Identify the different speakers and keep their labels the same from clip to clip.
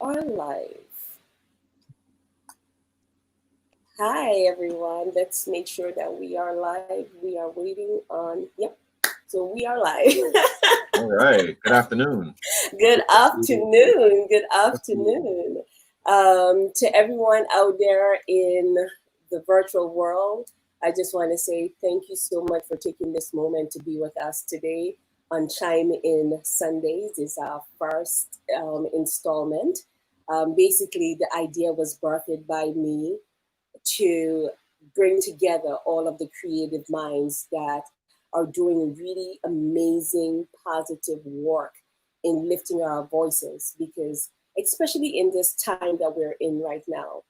Speaker 1: Are live. Hi, everyone. Let's make sure that we are live. We are waiting on, yep. So we are live.
Speaker 2: All right. Good afternoon.
Speaker 1: Good afternoon. Good afternoon. To everyone out there in the virtual world, I just want to say thank you so much for taking this moment to be with us today on Chime In Sundays. Is our first installment. Basically, the idea was birthed by me to bring together all of the creative minds that are doing really amazing, positive work in lifting our voices because, especially in this time that we're in right now,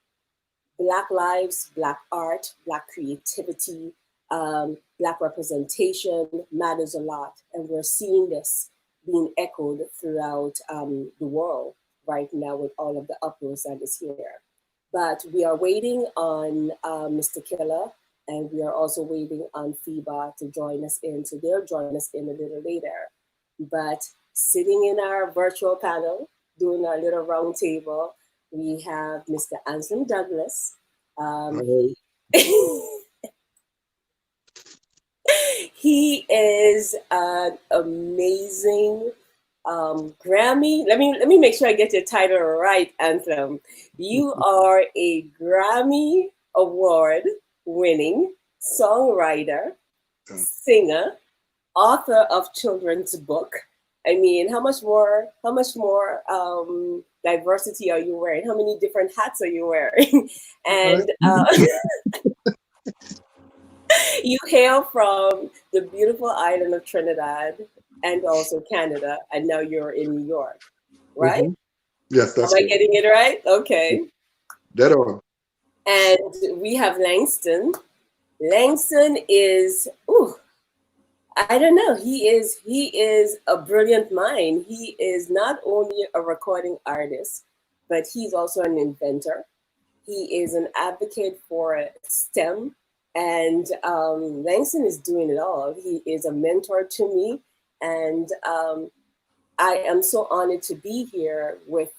Speaker 1: Black lives, Black art, Black creativity, Black representation matters a lot. And we're seeing this being echoed throughout the world right now with all of the uploads that is here. But we are waiting on Mr. Killa, and we are also waiting on Afibah to join us in. So they'll join us in a little later. But sitting in our virtual panel, doing our little round table, we have Mr. Anslem Douglas. He is an amazing Grammy. Let me make sure I get your title right, Anthem. You are a Grammy Award winning songwriter, singer, author of children's book. I mean, how much more diversity are you wearing? How many different hats are you wearing? And you hail from the beautiful island of Trinidad and also Canada, and now you're in New York, right?
Speaker 3: Yes, that's
Speaker 1: Am I
Speaker 3: correct.
Speaker 1: getting it right? Okay.
Speaker 3: Dead on.
Speaker 1: And we have Langston. Langston is, ooh, I don't know. He is a brilliant mind. He is not only a recording artist, but he's also an inventor. He is an advocate for STEM, and Langston is doing it all. He is a mentor to me, and I am so honored to be here with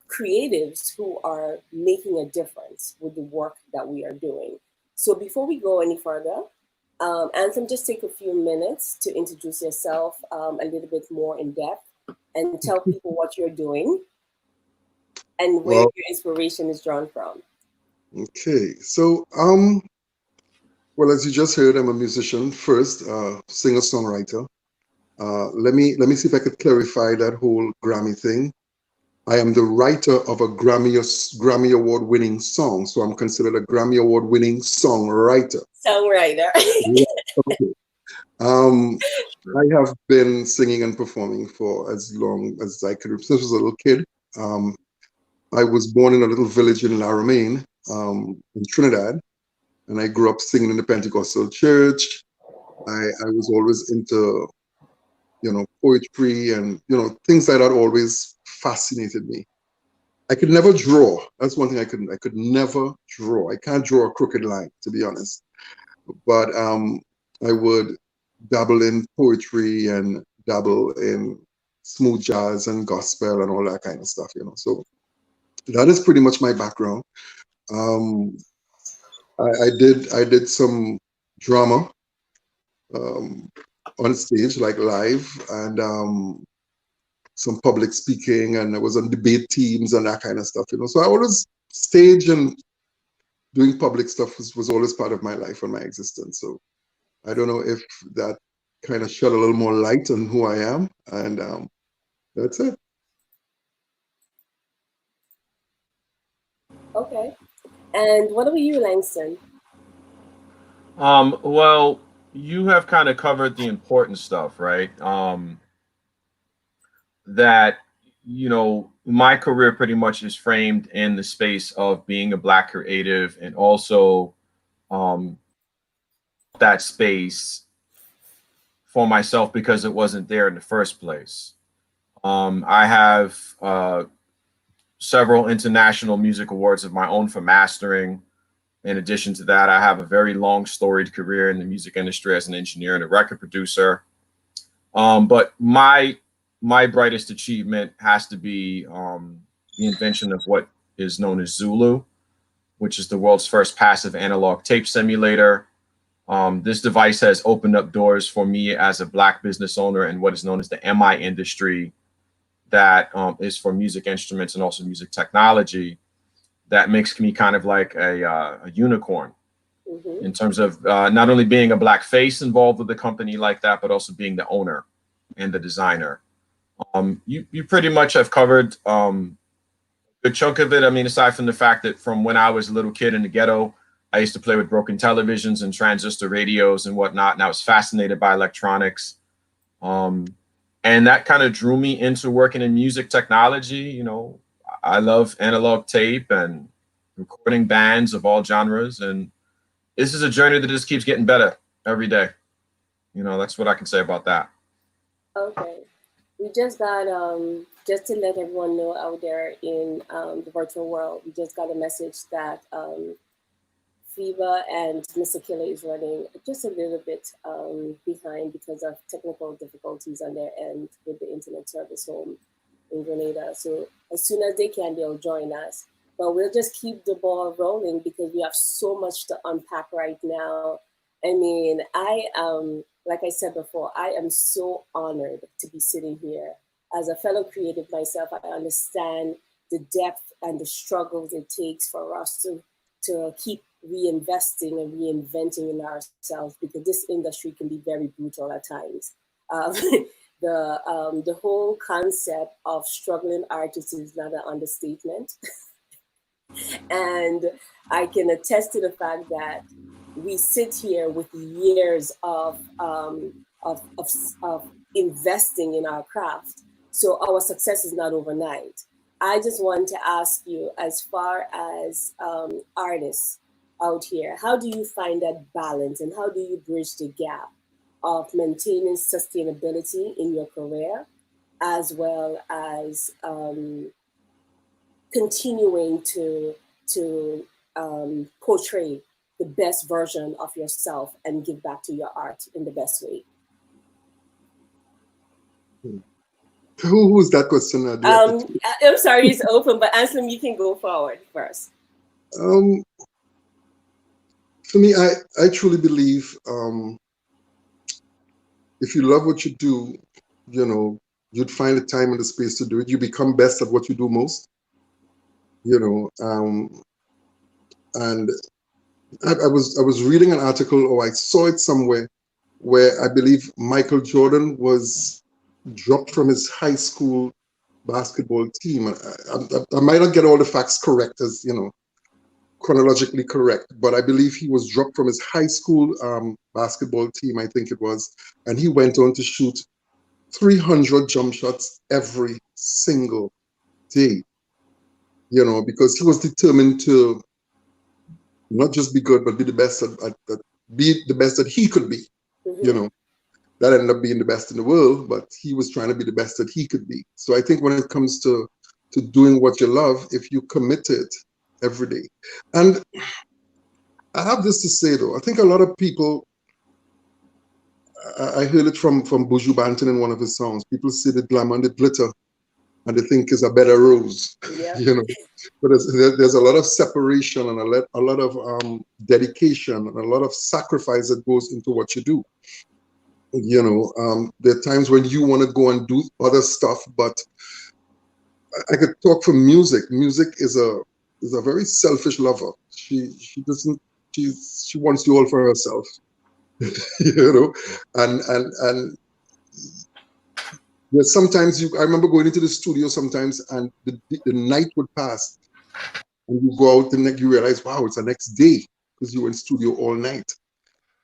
Speaker 1: creatives who are making a difference with the work that we are doing. So before we go any further, Anthem, just take a few minutes to introduce yourself a little bit more in depth and tell people what you're doing and where
Speaker 3: Well,
Speaker 1: your inspiration is drawn from.
Speaker 3: okay. Well, as you just heard, I'm a musician first, singer-songwriter. Let me see if I could clarify that whole Grammy thing. I am the writer of a Grammy Award-winning song, so I'm considered a Grammy Award-winning songwriter.
Speaker 1: Songwriter.
Speaker 3: Yeah, okay. Um, I have been singing and performing for as long as I could. Since I was a little kid. Um, I was born in a little village in La Romaine, in Trinidad, and I grew up singing in the Pentecostal church. I was always into, poetry and, things like that always fascinated me. I could never draw. That's one thing I couldn't. I could never draw. I can't draw a crooked line, to be honest. But I would dabble in poetry and dabble in smooth jazz and gospel and all that kind of stuff. So that is pretty much my background. Um, I did some drama um, on stage, like live, and some public speaking, and I was on debate teams and that kind of stuff. So I always stage and doing public stuff was always part of my life and my existence. So I don't know if that kind of shed a little more light on who I am, and that's it.
Speaker 1: Okay. And what about you, Langston?
Speaker 2: Well, you have kind of covered the important stuff, right? That my career pretty much is framed in the space of being a Black creative and also um, that space for myself because it wasn't there in the first place. I have several international music awards of my own for mastering. In addition to that, I have a very long storied career in the music industry as an engineer and a record producer. But my brightest achievement has to be the invention of what is known as Zulu, which is the world's first passive analog tape simulator. This device has opened up doors for me as a Black business owner in what is known as the MI industry, that is for music instruments and also music technology. That makes me kind of like a unicorn in terms of not only being a Black face involved with a company like that, but also being the owner and the designer. You pretty much have covered a chunk of it. I mean, aside from the fact that from when I was a little kid in the ghetto, I used to play with broken televisions and transistor radios and whatnot, and I was fascinated by electronics. And that kind of drew me into working in music technology. You know, I love analog tape and recording bands of all genres. And this is a journey that just keeps getting better every day. You know, that's what I can say about that. Okay.
Speaker 1: We just got, just to let everyone know out there in the virtual world, we just got a message that Afibah and Mr. Killa is running just a little bit behind because of technical difficulties on their end with the internet service home in Grenada. So as soon as they can, they'll join us. But we'll just keep the ball rolling because we have so much to unpack right now. I mean, like I said before, I am so honored to be sitting here. As a fellow creative myself, I understand the depth and the struggles it takes for us to keep reinvesting and reinventing in ourselves, because this industry can be very brutal at times. The whole concept of struggling artists is not an understatement. And I can attest to the fact that we sit here with years of investing in our craft. So our success is not overnight. I just want to ask you, as far as artists out here, how do you find that balance and how do you bridge the gap of maintaining sustainability in your career, as well as continuing to portray the best version of yourself and give back to your art in the best way?
Speaker 3: Who's that question?
Speaker 1: I'm sorry, it's open, but Anslem, you can go forward first.
Speaker 3: For me, I truly believe if you love what you do, you know, you'd find the time and the space to do it. You become best at what you do most, you know. And I was reading an article, or I saw it somewhere, where I believe Michael Jordan was dropped from his high school basketball team. I might not get all the facts correct, as you know, chronologically correct, but I believe he was dropped from his high school basketball team, I think it was, and he went on to shoot 300 jump shots every single day, you know, because he was determined to not just be good, but be the best be the best that he could be, you know. That ended up being the best in the world, but he was trying to be the best that he could be. So I think when it comes to doing what you love, if you commit to it every day. And I have this to say though, I think a lot of people, I heard it from Buju Banton in one of his songs, people see the glamour and the glitter and they think is a better rose, yeah. You know. But there's a lot of separation and a lot of dedication and a lot of sacrifice that goes into what you do. You know, there are times when you want to go and do other stuff, but I could talk for music. Music is a very selfish lover. She wants you all for herself, you know, and there's sometimes I remember going into the studio sometimes, and the night would pass, and you go out the next, you realize, wow, it's the next day because you were in studio all night.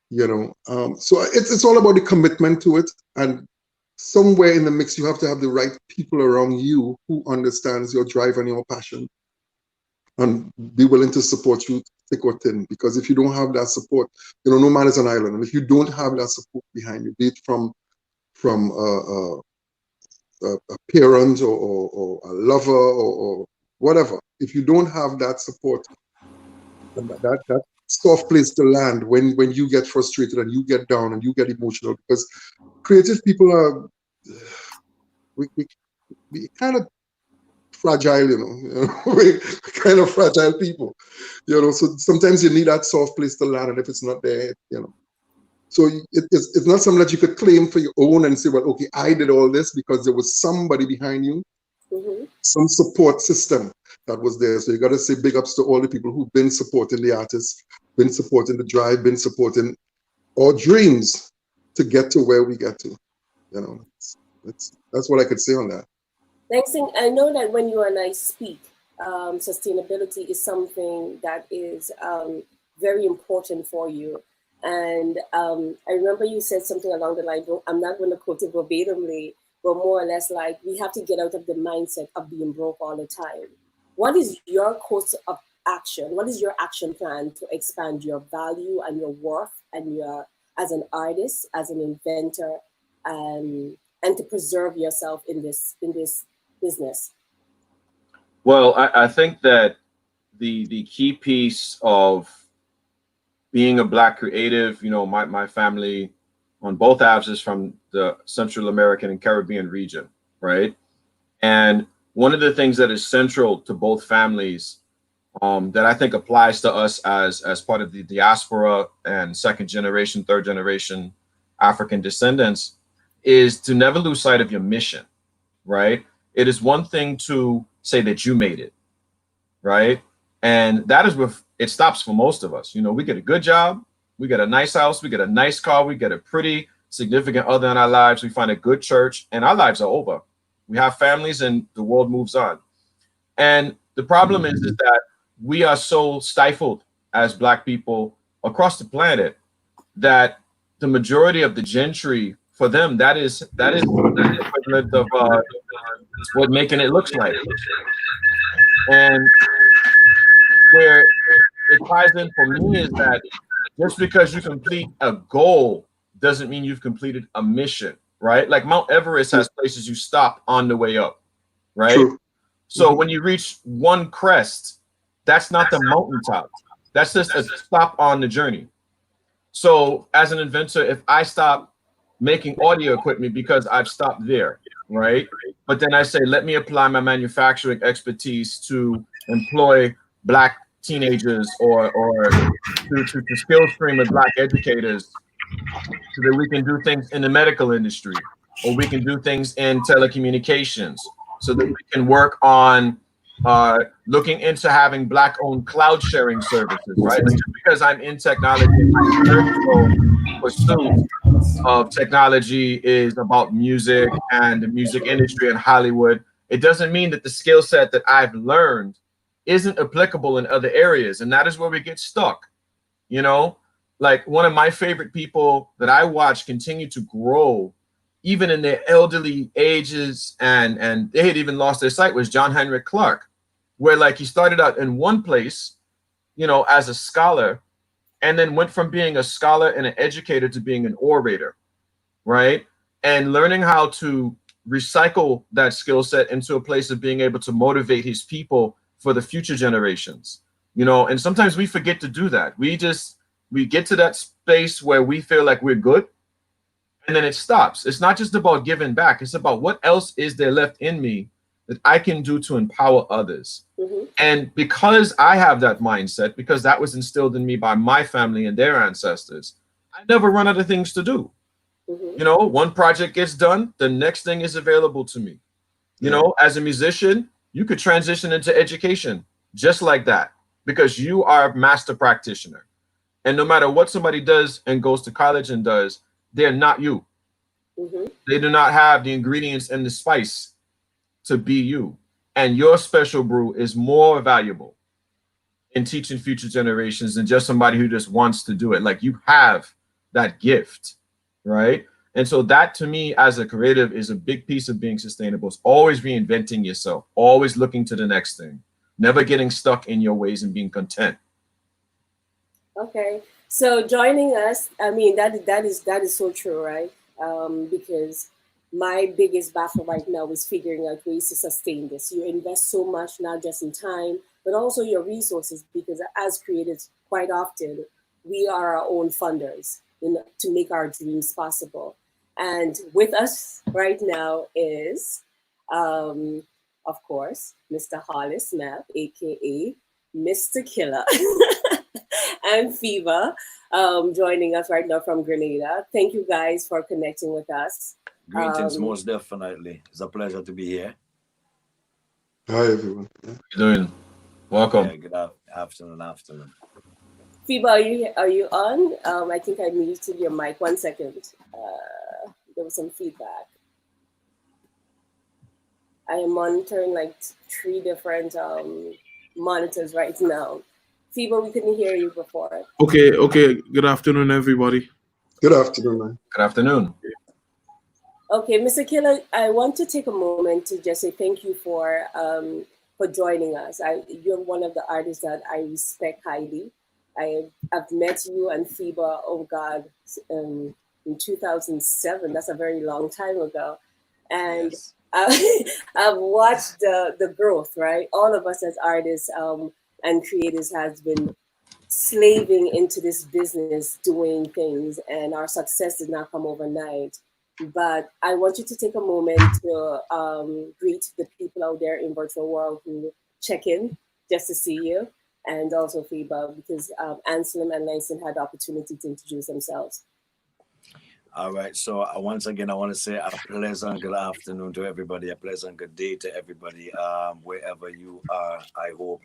Speaker 3: You know, so it's all about the commitment to it, and somewhere in the mix you have to have the right people around you who understands your drive and your passion and be willing to support you thick or thin, because if you don't have that support, you know, no man is an island, and if you don't have that support behind you, be it from a parent or a lover or whatever, if you don't have that support, that soft place to land when you get frustrated and you get down and you get emotional, because creative people are we kind of fragile, we're kind of fragile people, so sometimes you need that soft place to land, and if it's not there, So it's not something that you could claim for your own and say, well, okay, I did all this, because there was somebody behind you, some support system that was there. So you got to say big ups to all the people who've been supporting the artists, been supporting the drive, been supporting our dreams to get to where we get to. That's what I could say on that.
Speaker 1: Langston, I know that when you and I speak, sustainability is something that is very important for you. And I remember you said something along the line, I'm not going to quote it verbatimly, but more or less like, we have to get out of the mindset of being broke all the time. What is your course of action? What is your action plan to expand your value and your worth and your, as an artist, as an inventor, and to preserve yourself in this business?
Speaker 2: Well, I think that the key piece of being a Black creative, my family on both halves is from the Central American and Caribbean region, right? And one of the things that is central to both families that I think applies to us as part of the diaspora and second generation, third generation African descendants is to never lose sight of your mission, right? It is one thing to say that you made it, right? And that is where it stops for most of us. We get a good job, we get a nice house, we get a nice car, we get a pretty significant other in our lives, we find a good church, and our lives are over. We have families and the world moves on. And the problem is that we are so stifled as Black people across the planet that the majority of the gentry, for them, that is the equivalent of what making it looks like. And where it ties in for me is that just because you complete a goal doesn't mean you've completed a mission, right? Like Mount Everest has places you stop on the way up, right? True. So when you reach one crest, that's not the mountaintop. That's just a stop on the journey. So as an inventor, if I stop making audio equipment because I've stopped there, right? But then I say, let me apply my manufacturing expertise to employ Black teenagers or to skill stream with Black educators so that we can do things in the medical industry, or we can do things in telecommunications, so that we can work on looking into having Black-owned cloud sharing services, right? Like just because I'm in technology, my spiritual pursuit of technology is about music and the music industry and Hollywood, it doesn't mean that the skill set that I've learned isn't applicable in other areas. And that is where we get stuck. Like one of my favorite people that I watch continue to grow even in their elderly ages, and they had even lost their sight, was John Henrik Clarke, where like he started out in one place, as a scholar, and then went from being a scholar and an educator to being an orator, right? And learning how to recycle that skill set into a place of being able to motivate his people for the future generations, and sometimes we forget to do that. We get to that space where we feel like we're good, and then it stops. It's not just about giving back. It's about what else is there left in me that I can do to empower others. And because I have that mindset, because that was instilled in me by my family and their ancestors, I never run out of things to do. One project gets done, the next thing is available to me. As a musician, you could transition into education just like that, because you are a master practitioner. And no matter what somebody does and goes to college and does, they're not you. They do not have the ingredients and the spice to be you. And your special brew is more valuable in teaching future generations than just somebody who just wants to do it. Like, you have that gift, right? And so that, to me, as a creative, is a big piece of being sustainable. It's always reinventing yourself, always looking to the next thing, never getting stuck in your ways and being content.
Speaker 1: Okay, so joining us, I mean, that is so true, right? Because my biggest battle right now is figuring out ways to sustain this. You invest so much, not just in time, but also your resources, because as creatives, quite often, we are our own funders to make our dreams possible. And with us right now is of course, Mr. Hollice Mapp, aka Mr. Killa, and Afibah, joining us right now from Grenada. Thank you guys for connecting with us.
Speaker 4: Greetings, most definitely. It's a pleasure to be here.
Speaker 3: Hi, everyone.
Speaker 2: How you doing? Welcome.
Speaker 4: Yeah, good afternoon.
Speaker 1: Afibah, are you on? I think I muted your mic. 1 second. There was some feedback. I am monitoring like 3 different monitors right now. Afibah, we couldn't hear you before.
Speaker 5: Okay. Good afternoon, everybody.
Speaker 3: Good afternoon, man.
Speaker 2: Good afternoon.
Speaker 1: Okay, Mr. Killa, I want to take a moment to just say thank you for joining us. You're one of the artists that I respect highly. I've met you and Afibah, oh God, in 2007. That's a very long time ago. And
Speaker 4: Yes.
Speaker 1: I've watched the growth, right? All of us as artists and creators has been slaving into this business, doing things, and our success did not come overnight. But I want you to take a moment to greet the people out there in virtual world who check in just to see you, and also Afibah, because Anslem and Langston had the opportunity to introduce themselves.
Speaker 4: All right. So once again, I want to say a pleasant good afternoon to everybody, a pleasant good day to everybody, wherever you are. I hope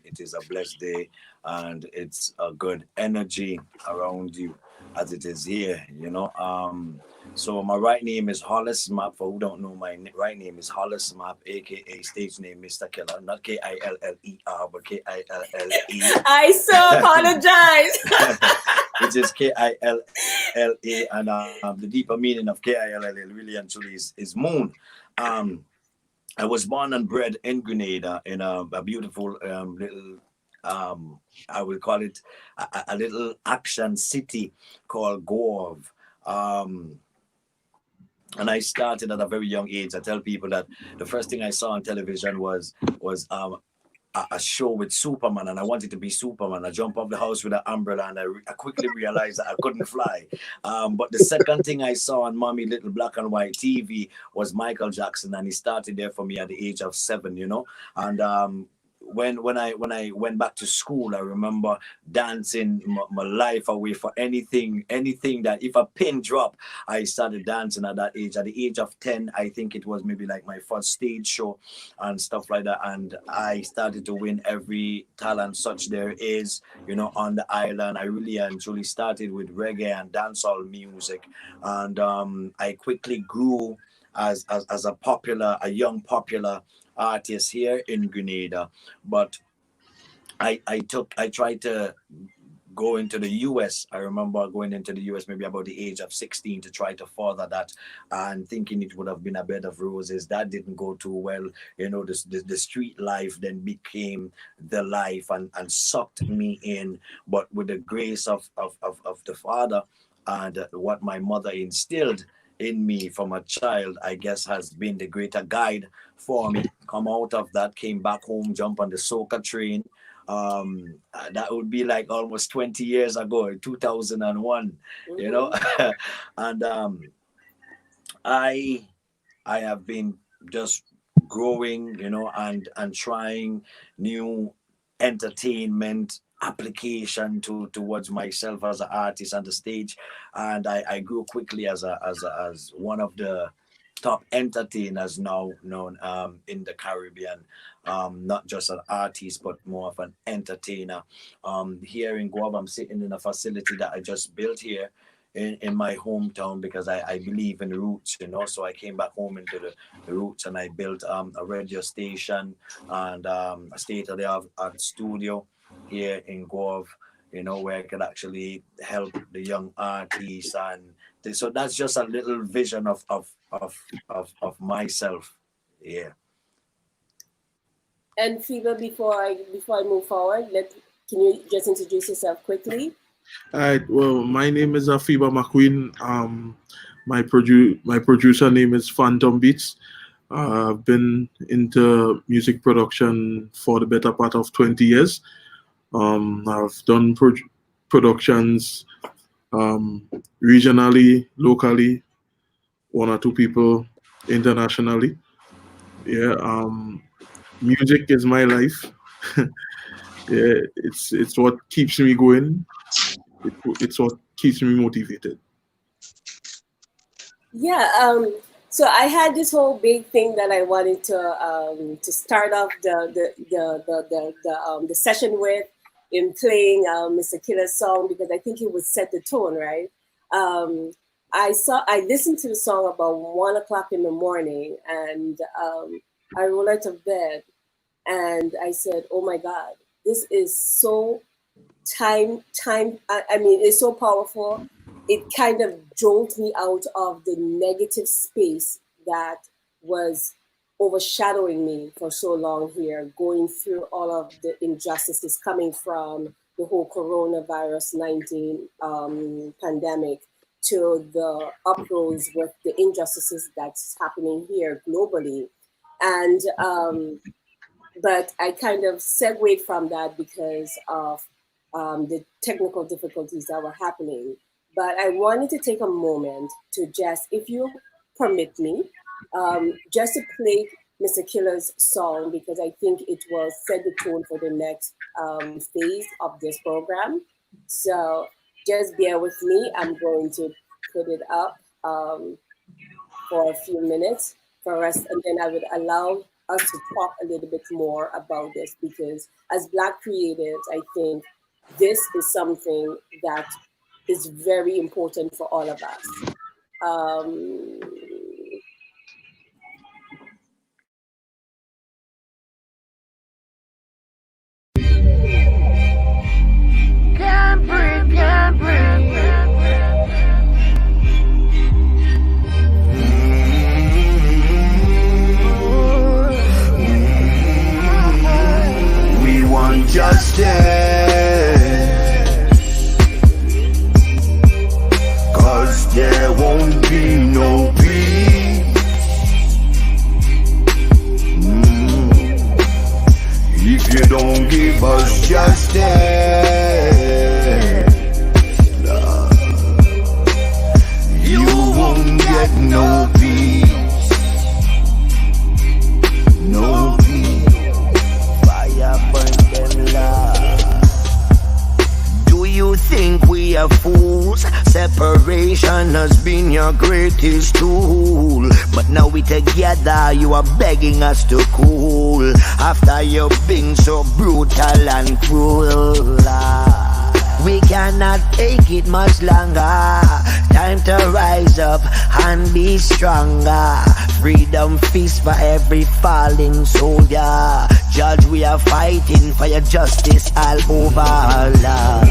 Speaker 4: it is a blessed day and it's a good energy around you as it is here, you know. So my right name is Hollice Mapp. For who don't know, my right name is Hollice Mapp, aka stage name Mr. Killa, not K-I-L-L-E-R, but K-I-L-L-E.
Speaker 1: I so apologize.
Speaker 4: Which is K-I-L-L-A, and the deeper meaning of K-I-L-L-A really and truly is moon. I was born and bred in Grenada in a beautiful little, I would call it a little action city called Gove. And I started at a very young age. I tell people that the first thing I saw on television was a show with Superman, and I wanted to be Superman. I jumped off the house with an umbrella, and I quickly realized that I couldn't fly. But the second thing I saw on Mommy Little Black and White TV was Michael Jackson, and he started there for me at the age of 7, you know. And when I went back to school, I remember dancing my life away for anything that if a pin dropped, I started dancing at that age. At the age of 10, I think it was maybe like my first stage show and stuff like that. And I started to win every talent such there is, you know, on the island. I really and truly started with reggae and dancehall music. And I quickly grew as a young popular artist here in Grenada. But I tried to go into the US. I remember going into the US maybe about the age of 16 to try to further that, and thinking it would have been a bed of roses. That didn't go too well. You know, the street life then became the life and sucked me in. But with the grace of the Father and what my mother instilled in me from a child, I guess, has been the greater guide for me. Come out of that, came back home, jump on the Soca train. That would be like almost 20 years ago, 2001, you know. And I have been just growing, you know, and trying new entertainment application towards myself as an artist on the stage. And I grew quickly as one of the top entertainers now known in the Caribbean, not just an artist but more of an entertainer. Here in Guava, I'm sitting in a facility that I just built here in my hometown because I believe in roots, you know. So I came back home into the roots, and I built a radio station and a state-of-the-art studio here in Guava, you know, where I could actually help the young artists. And so that's just a little vision of myself. Yeah.
Speaker 1: And Afibah, before I move forward, can you just introduce yourself quickly?
Speaker 5: All right. Well, my name is Afibah Mcqueen. My producer name is Phantom Beats. I've been into music production for the better part of 20 years. I've done productions regionally, locally, 1 or 2 people internationally. Yeah. music is my life. Yeah, it's what keeps me going. It's what keeps me motivated.
Speaker 1: Yeah. So I had this whole big thing that I wanted to start off the session with, in playing Mr. Killa's song, because I think it would set the tone, right? I listened to the song about 1 o'clock in the morning, and I rolled out of bed, and I said, "Oh my God, this is so time. I mean, it's so powerful." It kind of jolted me out of the negative space that was overshadowing me for so long here, going through all of the injustices coming from the whole coronavirus 19 pandemic, to the uproars with the injustices that's happening here globally. And but I kind of segued from that because of the technical difficulties that were happening. But I wanted to take a moment to just, if you permit me, just to play Mr. Killa's song, because I think it will set the tone for the next phase of this program. So just bear with me. I'm going to put it up for a few minutes for us, and then I would allow us to talk a little bit more about this, because as Black creatives, I think this is something that is very important for all of us.
Speaker 6: Can't breathe.
Speaker 7: We want justice, 'cause there won't be no peace. If you don't give us justice, you won't get no peace. No peace. Fire burn them love. Do you think we are fools? Separation has been your greatest tool, but now we together, you are begging us to cool. After you've been so brutal and cruel, we cannot take it much longer. Time to rise up and be stronger. Freedom feast for every falling soldier. Judge, we are fighting for your justice all over, love.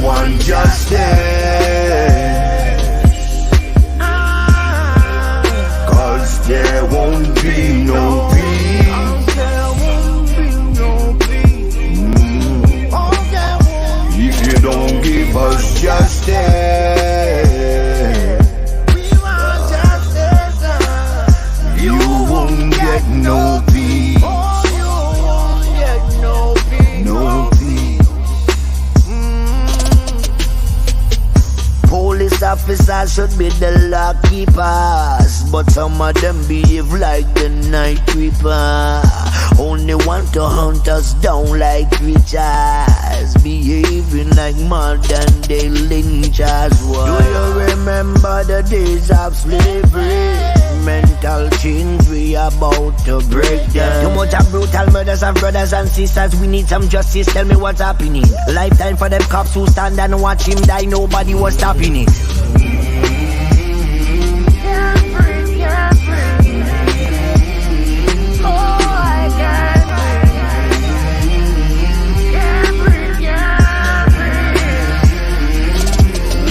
Speaker 7: Want justice, 'cause there won't be no peace. If you don't give us justice, you won't get no peace. No peace. Police officers should be the law keepers, but some of them behave like the night creeper. Only want to hunt us down like creatures, behaving like modern day lynchers. Do you remember the days of slavery? Mental change, we about to break them. Too much of brutal murders of brothers and sisters. We need some justice, tell me what's happening. Lifetime for them cops who stand and watch him die. Nobody was stopping it.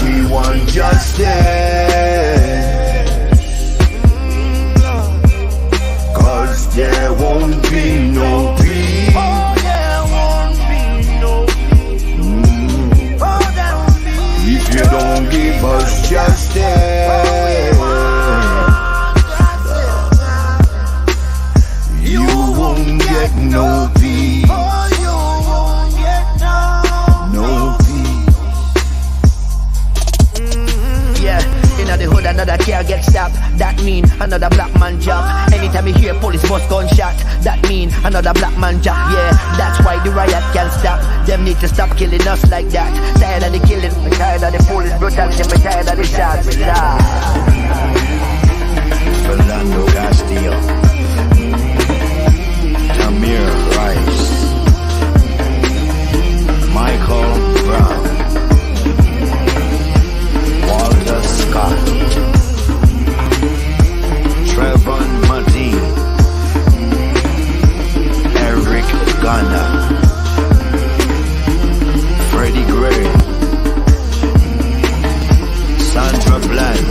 Speaker 7: We want justice, 'cause there won't be no peace. If you don't give us another black man job. Anytime you hear police bus gunshot, that mean another black man job. Yeah, that's why the riot can't stop. Them need to stop killing us like that. Tired of the killing, we tired of the police brutality, we tired of the shots.
Speaker 4: Fernando Castillo, Tamir Rice, Michael Brown, Walter Scott, Trevor Martin, Eric Ghana, Freddie Gray, Sandra Bland,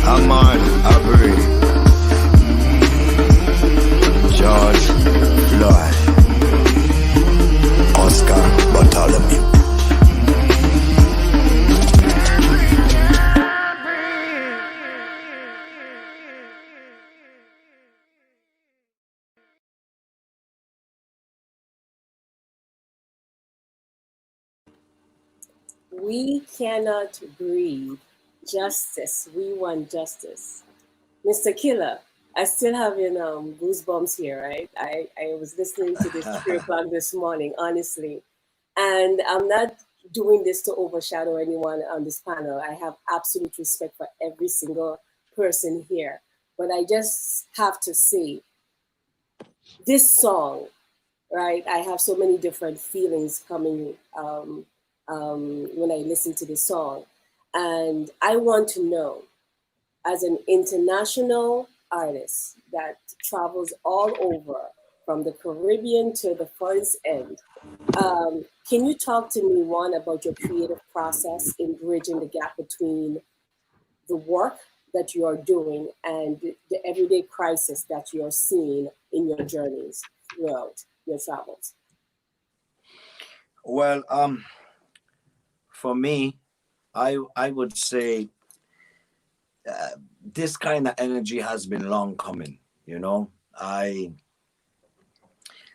Speaker 4: Ahmad Arbery, George Floyd, Oscar Bartholomew.
Speaker 1: We cannot breathe. Justice. We want justice. Mr. Killa, I still having goosebumps here, right? I was listening to this 3 o'clock this morning, honestly. And I'm not doing this to overshadow anyone on this panel. I have absolute respect for every single person here. But I just have to say, this song, right? I have so many different feelings coming when I listen to this song. And I want to know, as an international artist that travels all over, from the Caribbean to the farthest end, can you talk to me, one, about your creative process in bridging the gap between the work that you are doing and the everyday crisis that you're seeing in your journeys throughout your travels?
Speaker 4: Well, for me, I would say this kind of energy has been long coming. You know,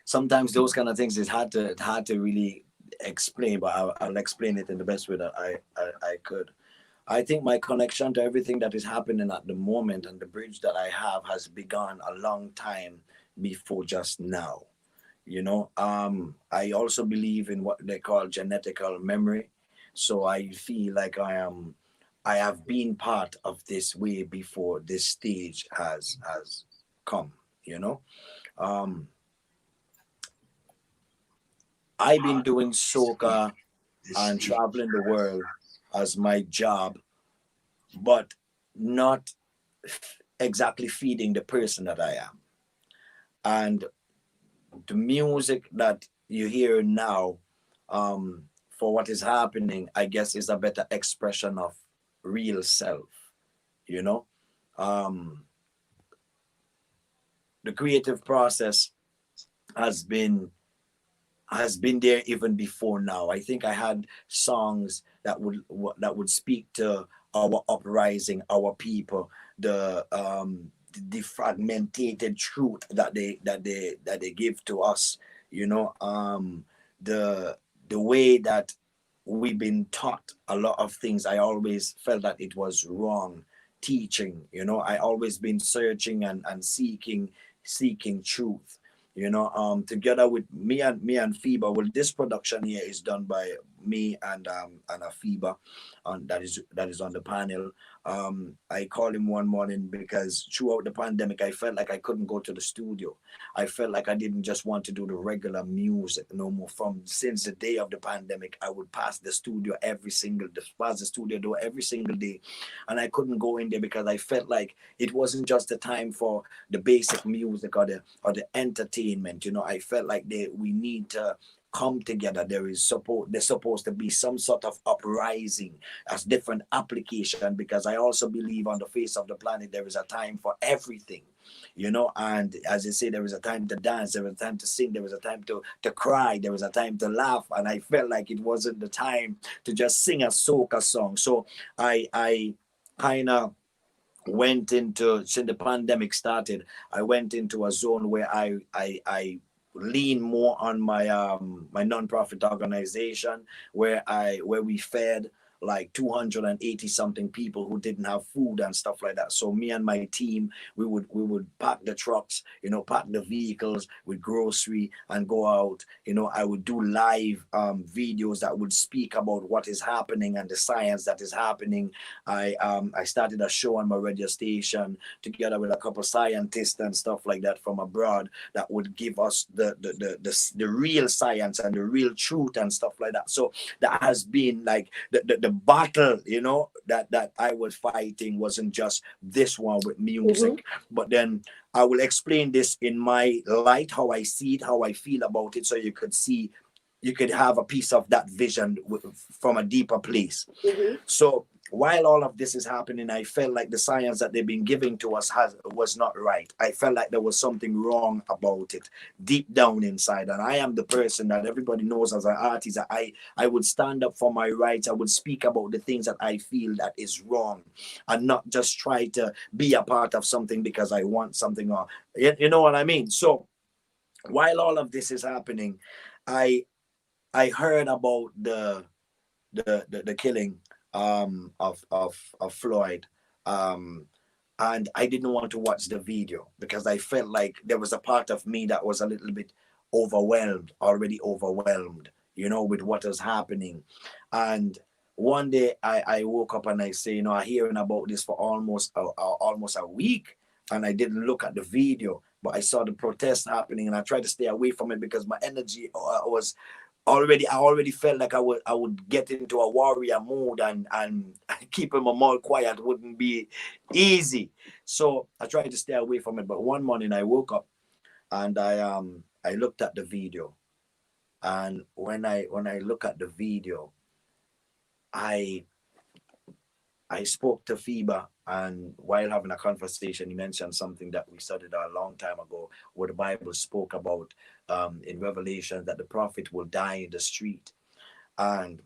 Speaker 4: sometimes those kind of things is hard to really explain, but I'll explain it in the best way that I could. I think my connection to everything that is happening at the moment and the bridge that I have has begun a long time before just now. You know, I also believe in what they call genetical memory. So I feel like I have been part of this way before this stage has come, you know. I've been doing soca and traveling the world as my job, but not exactly feeding the person that I am. And the music that you hear now, for what is happening, I guess, is a better expression of real self, you know. The creative process has been there even before now. I think I had songs that would speak to our uprising, our people, the fragmented truth that they give to us, you know. The way that we've been taught a lot of things, I always felt that it was wrong teaching, you know. I always been searching and seeking truth, you know. Together with me and Afibah. Well, this production here is done by me and Afibah, that is on the panel. I called him one morning because throughout the pandemic, I felt like I couldn't go to the studio. I felt like I didn't just want to do the regular music no more. Since the day of the pandemic, I would pass the studio door every single day, and I couldn't go in there because I felt like it wasn't just the time for the basic music or the entertainment. You know, I felt like we need to come together. There's supposed to be some sort of uprising as different application, because I also believe on the face of the planet there is a time for everything, you know. And as I say, there is a time to dance, there was a time to sing, there was a time to cry, there was a time to laugh, and I felt like it wasn't the time to just sing a soca song. So I kind of went into, since the pandemic started, I went into a zone where I lean more on my my non-profit organization, where we fed like 280 something people who didn't have food and stuff like that. So me and my team, we would pack the trucks, pack the vehicles with grocery and go out. I would do live videos that would speak about what is happening and the science that is happening. I started a show on my radio station together with a couple scientists and stuff like that from abroad that would give us the real science and the real truth and stuff like that. So that has been like the battle, that I was fighting wasn't just this one with music, but then I will explain this in my light, how I see it, how I feel about it, so you could have a piece of that vision from a deeper place. So while all of this is happening, I felt like the science that they've been giving to us was not right. I felt like there was something wrong about it deep down inside. And I am the person that everybody knows as an artist, that I would stand up for my rights. I would speak about the things that I feel that is wrong and not just try to be a part of something because I want something, or you know what I mean? So while all of this is happening, I heard about the killing of Floyd, and I didn't want to watch the video because I felt like there was a part of me that was a little bit already overwhelmed, with what was happening. And one day I woke up and I say, I hearing about this for almost a week, and I didn't look at the video, but I saw the protest happening, and I tried to stay away from it because my energy was I already felt like I would get into a warrior mode, and keeping my mouth quiet wouldn't be easy. So I tried to stay away from it. But one morning I woke up and I looked at the video, and when I look at the video, I spoke to Afibah, and while having a conversation, he mentioned something that we studied a long time ago, where the Bible spoke about in Revelation that the prophet will die in the street. And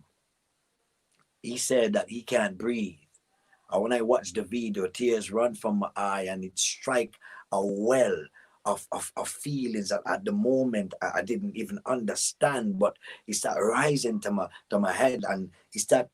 Speaker 4: he said that he can't breathe. And when I watched the video, tears run from my eye, and it strike a well of feelings that at the moment I didn't even understand, but it started rising to my head, and it started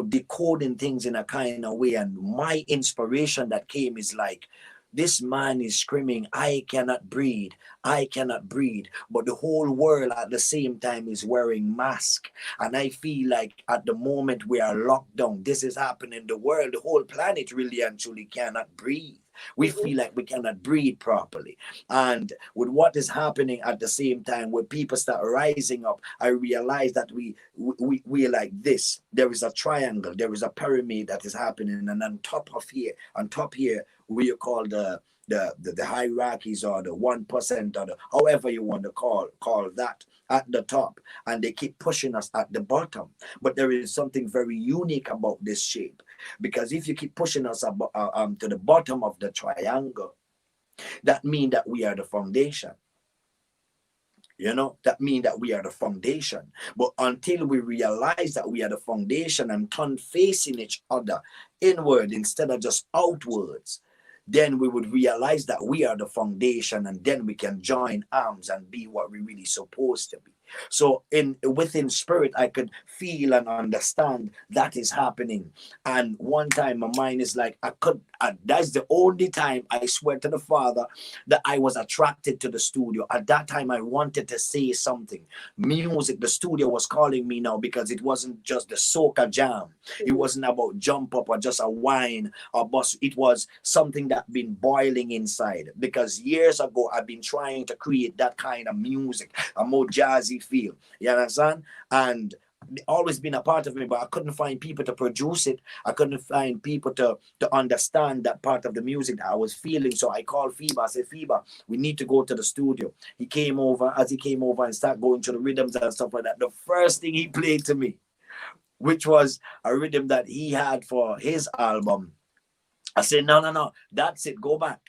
Speaker 4: decoding things in a kind of way. And my inspiration that came is like, this man is screaming, I cannot breathe, I cannot breathe. But the whole world at the same time is wearing masks. And I feel like at the moment we are locked down, this is happening. The world, the whole planet really and truly cannot breathe. We feel like we cannot breathe properly. And with what is happening at the same time, when people start rising up, I realize that we're like this. There is a triangle, there is a pyramid that is happening, and on top here, we call the hierarchies, or the 1%, or the however you want to call that, at the top, and they keep pushing us at the bottom. But there is something very unique about this shape, because if you keep pushing us to the bottom of the triangle, that means that we are the foundation. That means that we are the foundation. But until we realize that we are the foundation and turn facing each other inward instead of just outwards, then we would realize that we are the foundation, and then we can join arms and be what we're really supposed to be. So within spirit, I could feel and understand that is happening. And one time my mind is like, that's the only time, I swear to the Father, that I was attracted to the studio. At that time, I wanted to say something. Music, the studio was calling me now, because it wasn't just the soca jam. It wasn't about jump up or just a wine or bus. It was something that been boiling inside. Because years ago, I've been trying to create that kind of music, a more jazzy feel. You understand? And always been a part of me, but I couldn't find people to produce it. I couldn't find people to understand that part of the music that I was feeling. So I called Afibah. I said, Afibah, we need to go to the studio. He came over. As he came over and started going to the rhythms and stuff like that, the first thing he played to me, which was a rhythm that he had for his album, I said, no, that's it. Go back.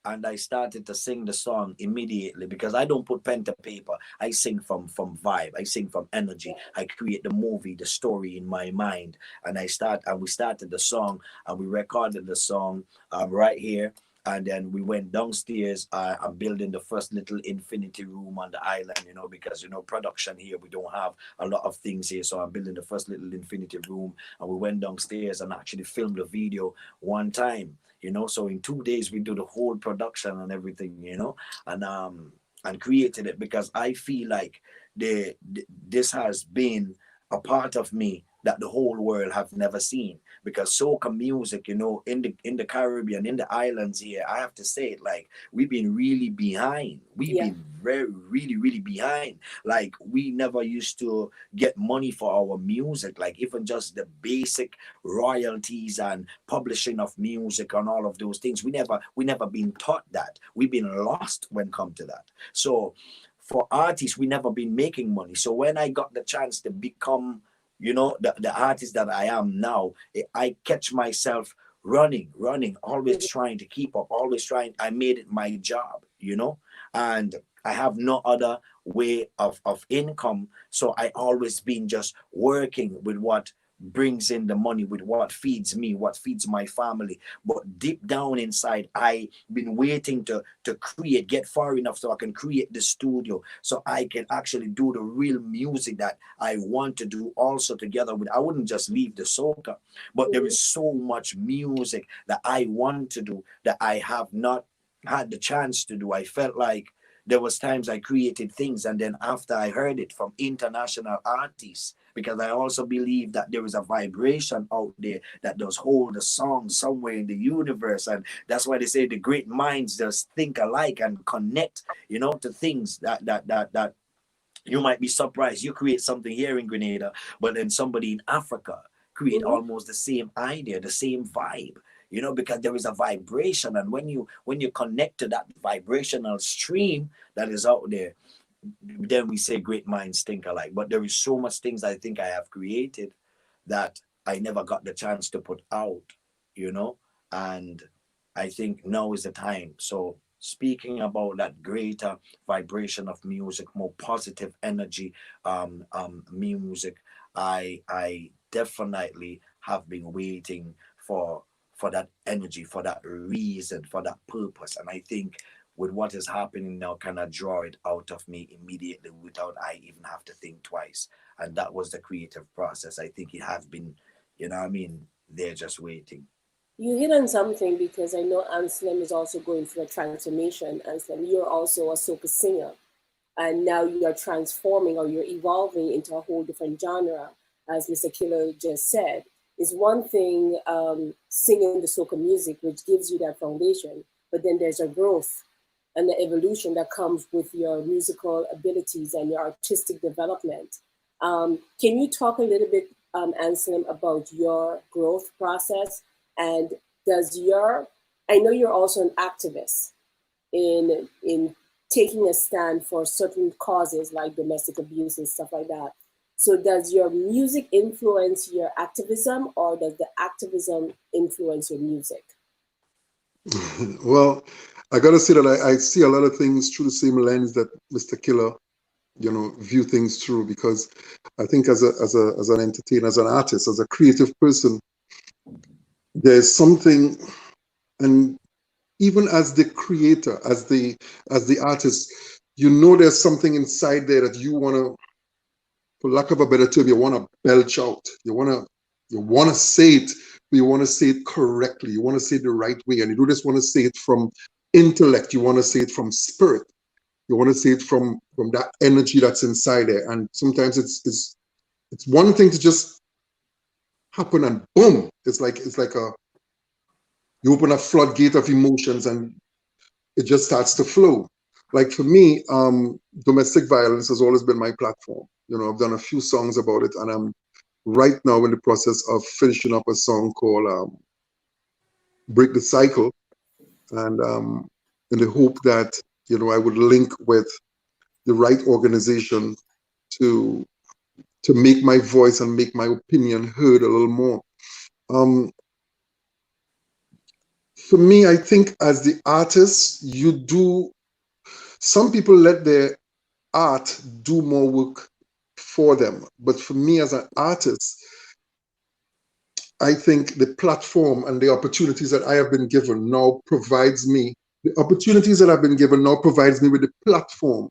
Speaker 4: And I started to sing the song immediately, because I don't put pen to paper. I sing from vibe. I sing from energy. I create the movie, the story in my mind. And we started the song, and we recorded the song right here. And then we went downstairs. I'm building the first little infinity room on the island, you know, because, you know, production here, we don't have a lot of things here. So I'm building the first little infinity room. And we went downstairs and actually filmed the video one time, you know. So in 2 days, we do the whole production and everything, you know, and created it, because I feel like this has been a part of me that the whole world have never seen. Because soca music, you know, in the Caribbean, in the islands here, I have to say it, like, we've been really behind. We've been really behind. Like, we never used to get money for our music, like even just the basic royalties and publishing of music and all of those things. We never been taught that. We've been lost when come to that. So for artists, we never been making money. So when I got the chance to become, you know, the artist that I am now, I catch myself running, always trying to keep up, always trying. I made it my job, you know, and I have no other way of income. So I always been just working with what brings in the money, with what feeds me, what feeds my family. But deep down inside, I've been waiting to create, get far enough so I can create the studio, so I can actually do the real music that I want to do also together with. I wouldn't just leave the soca, but there is so much music that I want to do that I have not had the chance to do. I felt like there was times I created things, and then after I heard it from international artists, because I also believe that there is a vibration out there that does hold a song somewhere in the universe. And that's why they say the great minds just think alike and connect, you know, to things that you might be surprised. You create something here in Grenada, but then somebody in Africa create almost the same idea, the same vibe, you know, because there is a vibration. And when you connect to that vibrational stream that is out there, then we say great minds think alike. But there is so much things I think I have created that I never got the chance to put out, you know, and I think now is the time. So speaking about that greater vibration of music, more positive energy, music, I definitely have been waiting for that energy, for that reason, for that purpose. And I think with what is happening now, kind of draw it out of me immediately without I even have to think twice. And that was the creative process. I think it has been, you know what I mean, they're just waiting.
Speaker 1: You hit on something, because I know Anslem is also going through a transformation. Anslem, you're also a soca singer, and now you are transforming, or you're evolving into a whole different genre, as Mr. Killa just said. It's one thing singing the soca music, which gives you that foundation, but then there's a growth and the evolution that comes with your musical abilities and your artistic development. Can you talk a little bit, Anslem, about your growth process? And I know you're also an activist in taking a stand for certain causes like domestic abuse and stuff like that. So does your music influence your activism, or does the activism influence your music?
Speaker 3: Well, I gotta say that I see a lot of things through the same lens that Mr. Killa, you know, view things through, because I think as an entertainer, as an artist, as a creative person, there's something, and even as the creator, as the artist, you know, there's something inside there that you wanna, for lack of a better term, you wanna belch out. You wanna say it, but you wanna say it correctly. You wanna say it the right way, and you don't just wanna say it from intellect. You wanna say it from spirit. You wanna say it from that energy that's inside there. And sometimes it's one thing to just happen and boom, it's like you open a floodgate of emotions and it just starts to flow. Like for me, domestic violence has always been my platform. You know, I've done a few songs about it, and I'm right now in the process of finishing up a song called Break the Cycle. And in the hope that, you know, I would link with the right organization to make my voice and make my opinion heard a little more. For me, I think as the artist, some people let their art do more work for them. But for me as an artist, I think the platform and the opportunities that I have been given now provides me, the opportunities that I've been given now provides me with the platform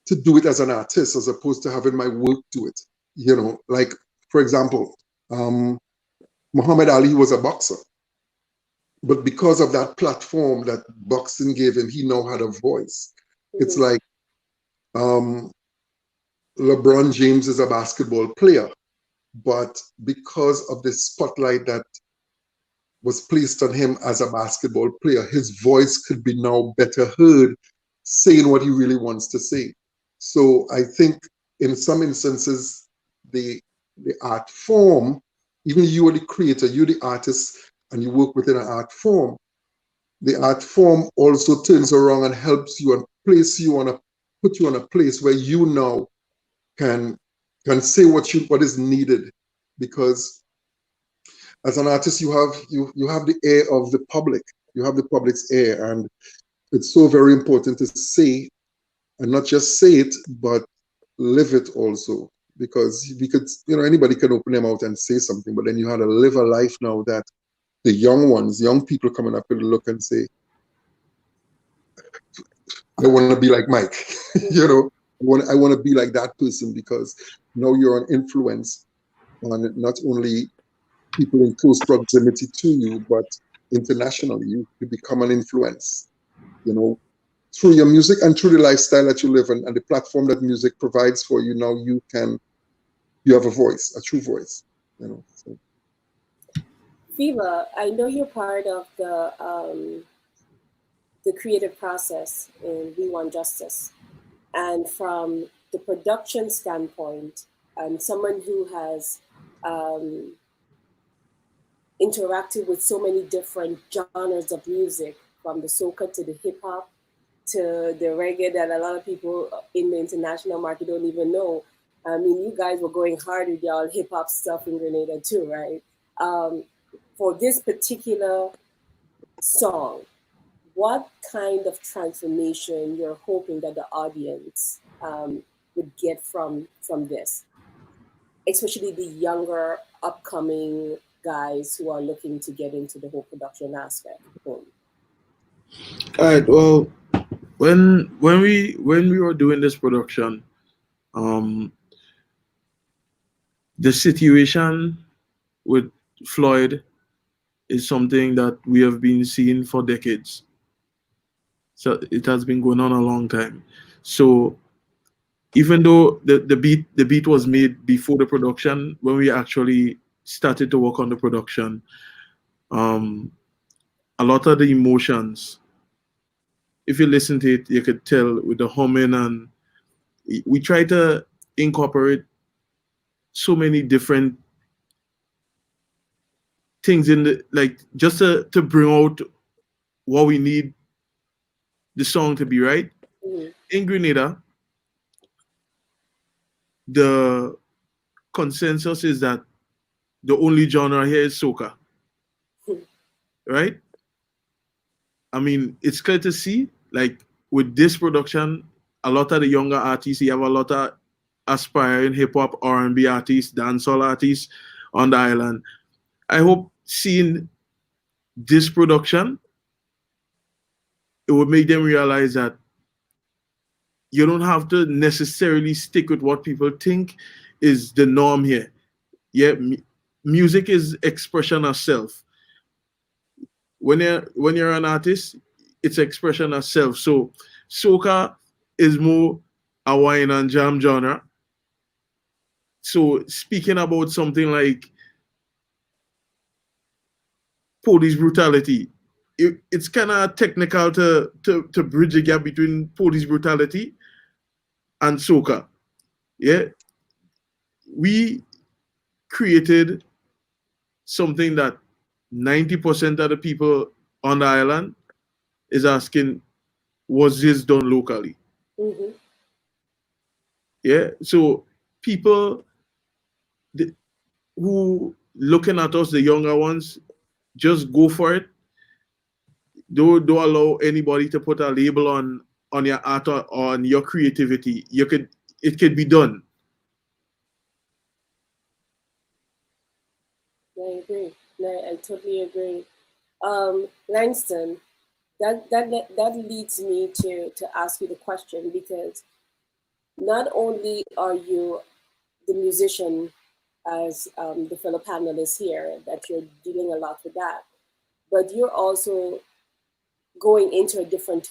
Speaker 3: to do it as an artist, as opposed to having my work do it. You know, like, for example, Muhammad Ali was a boxer. But because of that platform that boxing gave him, he now had a voice. It's like LeBron James is a basketball player, but because of the spotlight that was placed on him as a basketball player, his voice could be now better heard saying what he really wants to say. So I think in some instances, the art form, even you are the creator, you're the artist, and you work within an art form, the art form also turns around and helps you and place you on a, put you on a place where you now can say what is needed, because as an artist you have the ear of the public, you have the public's ear, and it's so very important to say, and not just say it but live it also, because we could, you know, anybody can open their mouth and say something, but then you had to live a life now that the young people coming up will look and say, I want to be like Mike. You know, I want to be like that person, because now you're an influence on not only people in close proximity to you, but internationally. You become an influence, you know, through your music and through the lifestyle that you live in and the platform that music provides for you. Now you have a voice, a true voice, you know. So.
Speaker 1: Afibah, I know you're part of the creative process in We Want Justice. And from the production standpoint, someone who has interacted with so many different genres of music, from the soca to the hip hop to the reggae that a lot of people in the international market don't even know. I mean, you guys were going hard with y'all hip hop stuff in Grenada too, right? For this particular song, what kind of transformation you're hoping that the audience would get from this, especially the younger upcoming guys who are looking to get into the whole production aspect?
Speaker 5: All right. Well, when we were doing this production, the situation with Floyd is something that we have been seeing for decades. So it has been going on a long time. So even though the beat was made before the production, when we actually started to work on the production, a lot of the emotions, if you listen to it, you could tell with the humming, and we try to incorporate so many different things in the, like, just to bring out what we need the song to be, right? In Grenada, the consensus is that the only genre here is soca, right? I mean, it's clear to see, like, with this production, a lot of the younger artists, you have a lot of aspiring hip-hop, R&B artists, dancehall artists on the island. I hope seeing this production, it would make them realize that you don't have to necessarily stick with what people think is the norm here. Yeah, music is expression of self. When you're an artist, it's expression of self. So soca is more a wine and jam genre. So speaking about something like police brutality, it's kind of technical to bridge the gap between police brutality and soca. Yeah, we created something that 90% of the people on the island is asking, was this done locally? Yeah, so people who looking at us, the younger ones, just go for it. Don't allow anybody to put a label on your art or on your creativity. It could be done.
Speaker 1: I agree. No, I totally agree. Langston, that leads me to ask you the question, because not only are you the musician, as the fellow panelists here, that you're dealing a lot with that, but you're also going into a different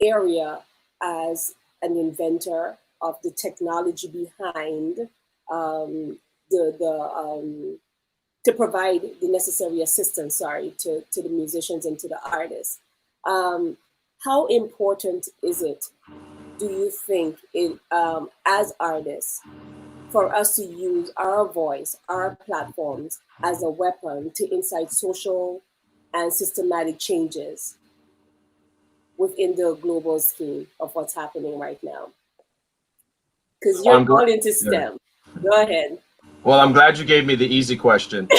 Speaker 1: area as an inventor of the technology behind to provide the necessary assistance, to the musicians and to the artists. How important is it, do you think, as artists, for us to use our voice, our platforms as a weapon to incite social and systematic changes within the global scheme of what's happening right now? Because you're all into STEM. Yeah. Go ahead.
Speaker 2: Well, I'm glad you gave me the easy question.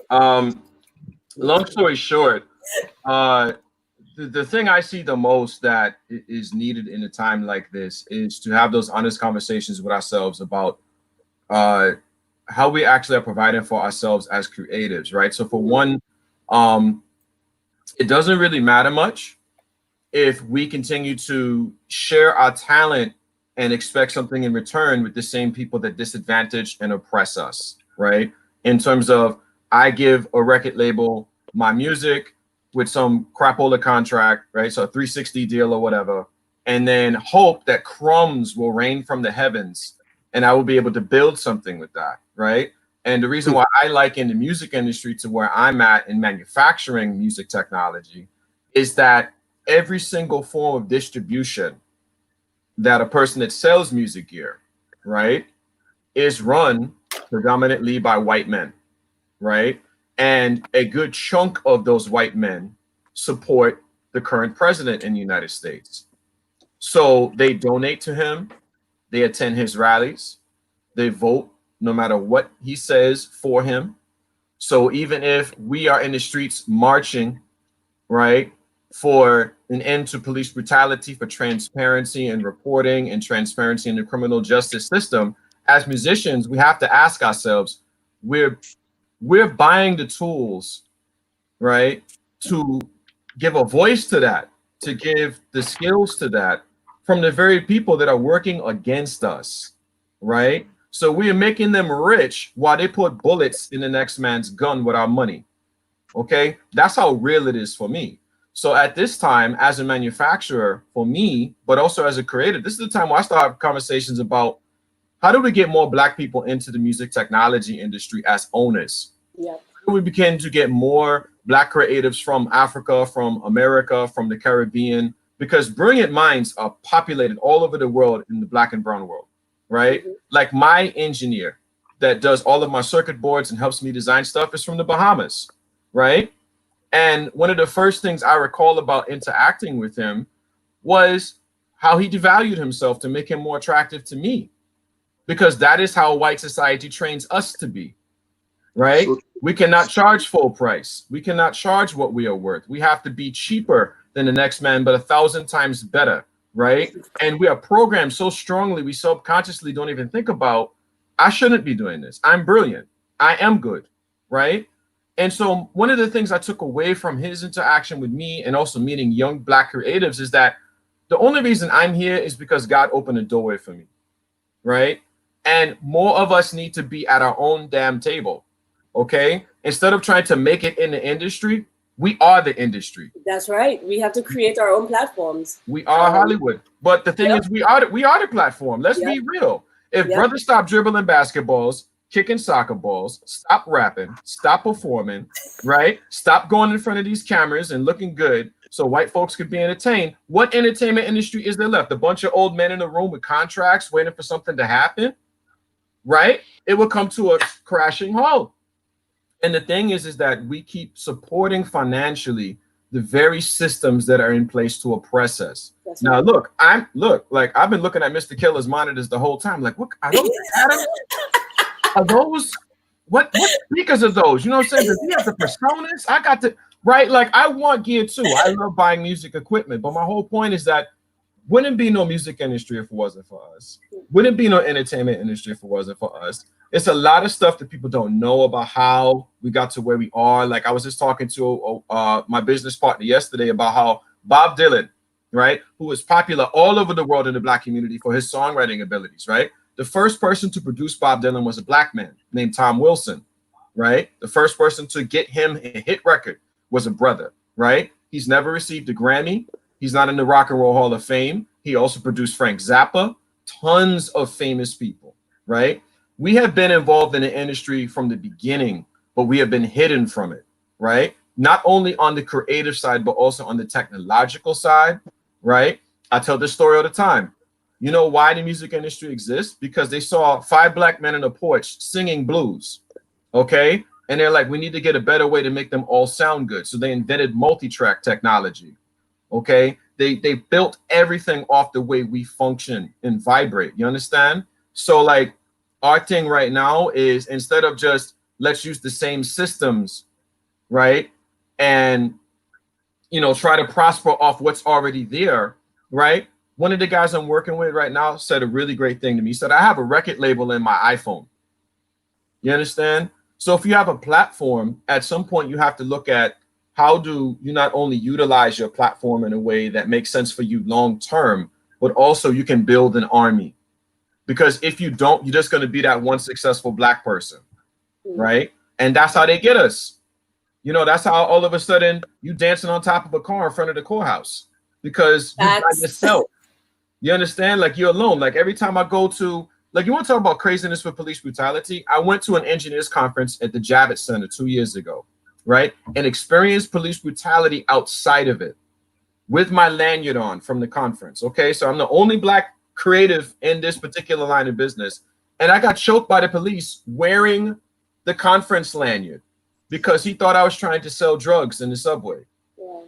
Speaker 2: Long story short, the thing I see the most that is needed in a time like this is to have those honest conversations with ourselves about how we actually are providing for ourselves as creatives, right? So for one, it doesn't really matter much if we continue to share our talent and expect something in return with the same people that disadvantage and oppress us, right? In terms of, I give a record label my music with some crapola contract, right? So a 360 deal or whatever, and then hope that crumbs will rain from the heavens and I will be able to build something with that, right? And the reason why I liken the music industry to where I'm at in manufacturing music technology is that every single form of distribution that a person that sells music gear, right, is run predominantly by white men, right? And a good chunk of those white men support the current president in the United States. So they donate to him, they attend his rallies, they vote no matter what he says for him. So even if we are in the streets marching, right, for an end to police brutality, for transparency and reporting and transparency in the criminal justice system, as musicians, we have to ask ourselves, we're buying the tools, right, to give a voice to that, to give the skills to that from the very people that are working against us, right? So we are making them rich while they put bullets in the next man's gun with our money. Okay, that's how real it is for me. So at this time, as a manufacturer, for me, but also as a creator, this is the time where I start having conversations about how do we get more Black people into the music technology industry as owners?
Speaker 1: Yeah.
Speaker 2: How do we begin to get more Black creatives from Africa, from America, from the Caribbean? Because brilliant minds are populated all over the world in the Black and brown world, right? Mm-hmm. Like my engineer that does all of my circuit boards and helps me design stuff is from the Bahamas, right? And one of the first things I recall about interacting with him was how he devalued himself to make him more attractive to me, because that is how white society trains us to be, right? We cannot charge full price. We cannot charge what we are worth. We have to be cheaper than the next man, but 1,000 times better, right? And we are programmed so strongly, we subconsciously don't even think about, I shouldn't be doing this. I'm brilliant. I am good, right? And so one of the things I took away from his interaction with me and also meeting young Black creatives is that the only reason I'm here is because God opened a doorway for me, right? And more of us need to be at our own damn table, okay? Instead of trying to make it in the industry, we are the industry.
Speaker 1: That's right. We have to create our own platforms.
Speaker 2: We are Hollywood. But the thing is, we are the platform. Let's be real. If brothers stop dribbling basketballs, kicking soccer balls, stop rapping, stop performing, right? Stop going in front of these cameras and looking good so white folks could be entertained. What entertainment industry is there left? A bunch of old men in a room with contracts waiting for something to happen, right? It will come to a crashing halt. And the thing is that we keep supporting financially the very systems that are in place to oppress us. That's now, right. Look, I've been looking at Mr. Killa's monitors the whole time. Like, what are those? Are those what speakers are those? You know what I'm saying? Does he have the personas? I got to right. Like, I want gear too. I love buying music equipment, but my whole point is that wouldn't be no music industry if it wasn't for us. Wouldn't be no entertainment industry if it wasn't for us. it's a lot of stuff that people don't know about how we got to where we are. Like I was just talking to my business partner yesterday about how Bob Dylan, right, who was popular all over the world in the Black community for his songwriting abilities, right? The first person to produce Bob Dylan was a Black man named Tom Wilson, right? The first person to get him a hit record was a brother, right? He's never received a Grammy. He's not in the Rock and Roll Hall of Fame. He also produced Frank Zappa, tons of famous people, right? We have been involved in the industry from the beginning, but we have been hidden from it, right? Not only on the creative side, but also on the technological side, right? I tell this story all the time. You know why the music industry exists? Because they saw 5 Black men on a porch singing blues, okay? And they're like, we need to get a better way to make them all sound good. So they invented multi-track technology, okay? They built everything off the way we function and vibrate, you understand? So like our thing right now is instead of just let's use the same systems, right? And, you know, try to prosper off what's already there, right? One of the guys I'm working with right now said a really great thing to me. He said, I have a record label in my iPhone. You understand? So if you have a platform, at some point you have to look at how do you not only utilize your platform in a way that makes sense for you long term, but also you can build an army. Because if you don't, you're just going to be that one successful Black person, right? And that's how they get us. You know, that's how all of a sudden you dancing on top of a car in front of the courthouse because you're by yourself. You understand? Like you're alone. Like every time I go to, like you want to talk about craziness with police brutality? I went to an engineers conference at the Javits Center 2 years ago, right? And experienced police brutality outside of it with my lanyard on from the conference. Okay, so I'm the only Black creative in this particular line of business. And I got choked by the police wearing the conference lanyard because he thought I was trying to sell drugs in the subway,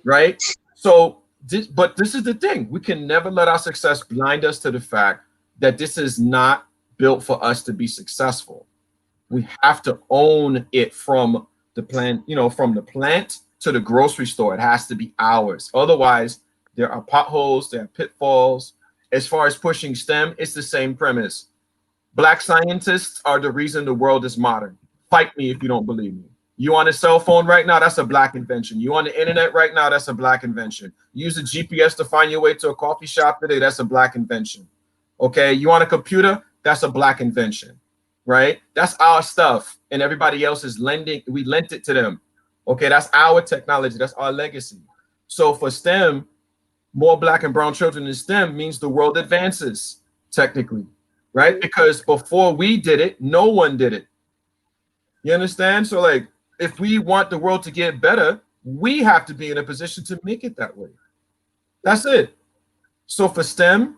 Speaker 2: right? So, but this is the thing. We can never let our success blind us to the fact that this is not built for us to be successful. We have to own it from the plant, you know, from the plant to the grocery store. It has to be ours. Otherwise, there are potholes, there are pitfalls. As far as pushing STEM, it's the same premise. Black scientists are the reason the world is modern. Fight me if you don't believe me. You on a cell phone right now, that's a Black invention. You on the internet right now, that's a Black invention. You use a GPS to find your way to a coffee shop today, that's a Black invention. Okay, you on a computer, that's a Black invention, right? That's our stuff, and everybody else is lending, we lent it to them. Okay, that's our technology, that's our legacy. So for STEM, more Black and brown children in STEM means the world advances, technically, right? Because before we did it, no one did it. You understand? So like, if we want the world to get better, we have to be in a position to make it that way. That's it. So for STEM,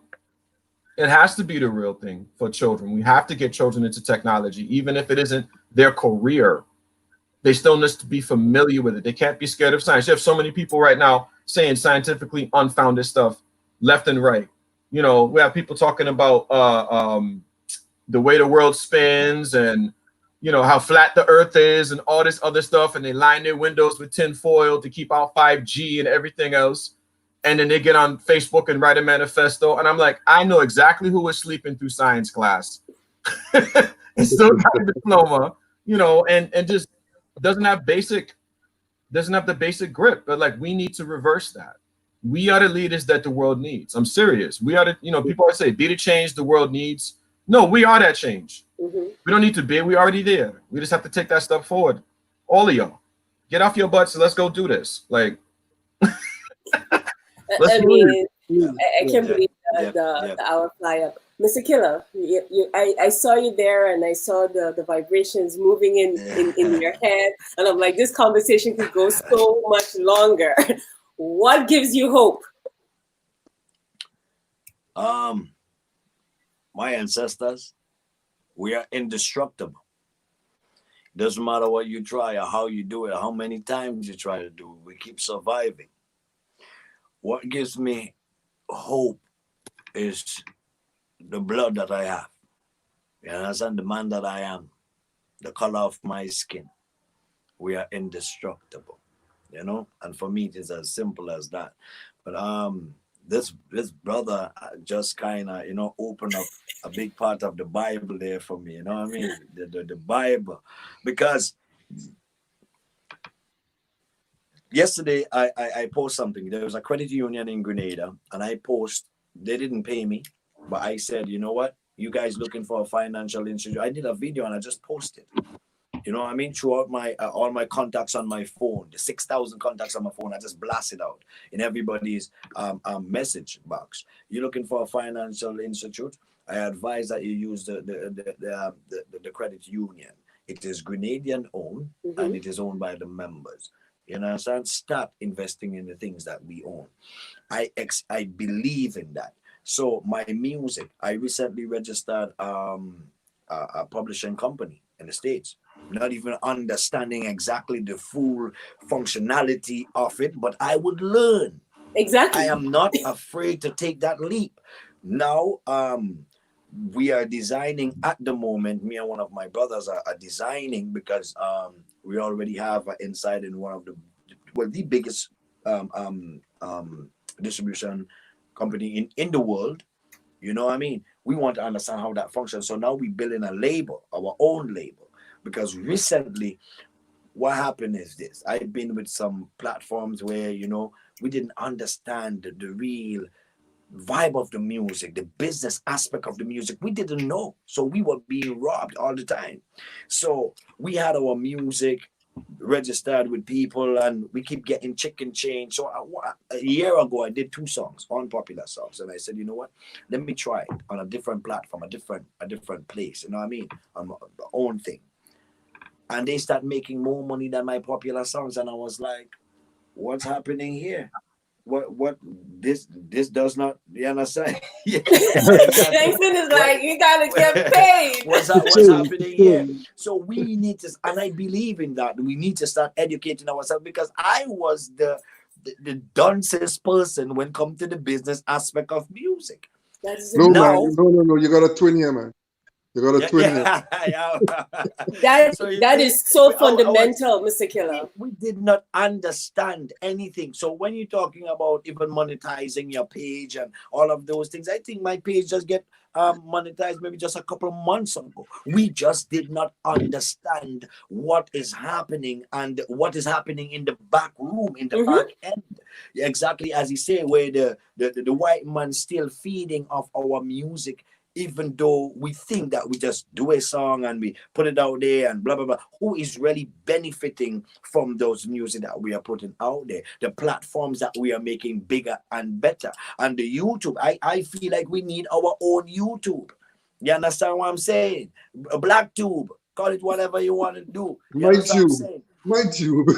Speaker 2: it has to be the real thing for children. We have to get children into technology, even if it isn't their career. They still need to be familiar with it. They can't be scared of science. You have so many people right now saying scientifically unfounded stuff left and right. You know, we have people talking about the way the world spins and, you know, how flat the earth is and all this other stuff. And they line their windows with tin foil to keep out 5G and everything else. And then they get on Facebook and write a manifesto. And I'm like, I know exactly who was sleeping through science class and still got a diploma, you know, and just doesn't have the basic grip. But like, we need to reverse that. We are the leaders that the world needs. I'm serious. We are the, you know, people always say, be the change the world needs. No, we are that change. We don't need to be, we already there. We just have to take that step forward. All of y'all, get off your butts and let's go do this. Like,
Speaker 1: I mean, I can't believe the hour fly up. Mr. Killa, I saw you there and I saw the vibrations moving in your head. And I'm like, this conversation could go so much longer. What gives you hope?
Speaker 4: My ancestors, we are indestructible. Doesn't matter what you try or how you do it, or how many times you try to do it, we keep surviving. What gives me hope is the blood that I have. You understand? The man that I am, the color of my skin. We are indestructible, you know? And for me, it is as simple as that. But this brother just kind of, you know, opened up a big part of the Bible there for me. You know what I mean? The Bible, because yesterday I post something. There was a credit union in Grenada, and I post. They didn't pay me, but I said, you know what? You guys looking for a financial institution? I did a video and I just posted. You know what I mean? Throughout my all my contacts on my phone, the 6,000 contacts on my phone, I just blast it out in everybody's message box. You're looking for a financial institute? I advise that you use the credit union. It is Grenadian owned, and it is owned by the members. You understand? Start investing in the things that we own. I believe in that. So my music, I recently registered a publishing company in the States. Not even understanding exactly the full functionality of it, but I would learn.
Speaker 1: Exactly.
Speaker 4: I am not afraid to take that leap. Now, we are designing at the moment. Me and one of my brothers are designing, because we already have inside in one of the biggest distribution company in the world. You know what I mean? We want to understand how that functions. So now we're building a label, our own label. Because recently, what happened is this. I've been with some platforms where, you know, we didn't understand the real vibe of the music, the business aspect of the music. We didn't know. So we were being robbed all the time. So we had our music registered with people, and we keep getting chicken change. So a year ago, I did 2 songs, unpopular songs. And I said, you know what? Let me try it on a different platform, a different place. You know what I mean? On my own thing. And they start making more money than my popular songs. And I was like, what's happening here? What this does not, you understand? Yeah, exactly.
Speaker 1: Langston is like, you gotta get paid.
Speaker 4: What's happening here? So we need to, and I believe in that. We need to start educating ourselves, because I was the duncest person when it comes to the business aspect of music.
Speaker 3: No, man, no, you got a twin here, man. You got a twin here.
Speaker 1: That is so fundamental, Mr. Killa.
Speaker 4: We did not understand anything. So when you're talking about even monetizing your page and all of those things, I think my page just get monetized maybe just a couple of months ago. We just did not understand what is happening and what is happening in the back room, in the back end. Exactly as you say, where the white man still feeding off our music, even though we think that we just do a song and we put it out there and blah, blah, blah. Who is really benefiting from those music that we are putting out there? The platforms that we are making bigger and better. And the YouTube, I feel like we need our own YouTube. You understand what I'm saying? A black tube, call it whatever you want to do.
Speaker 3: My tube.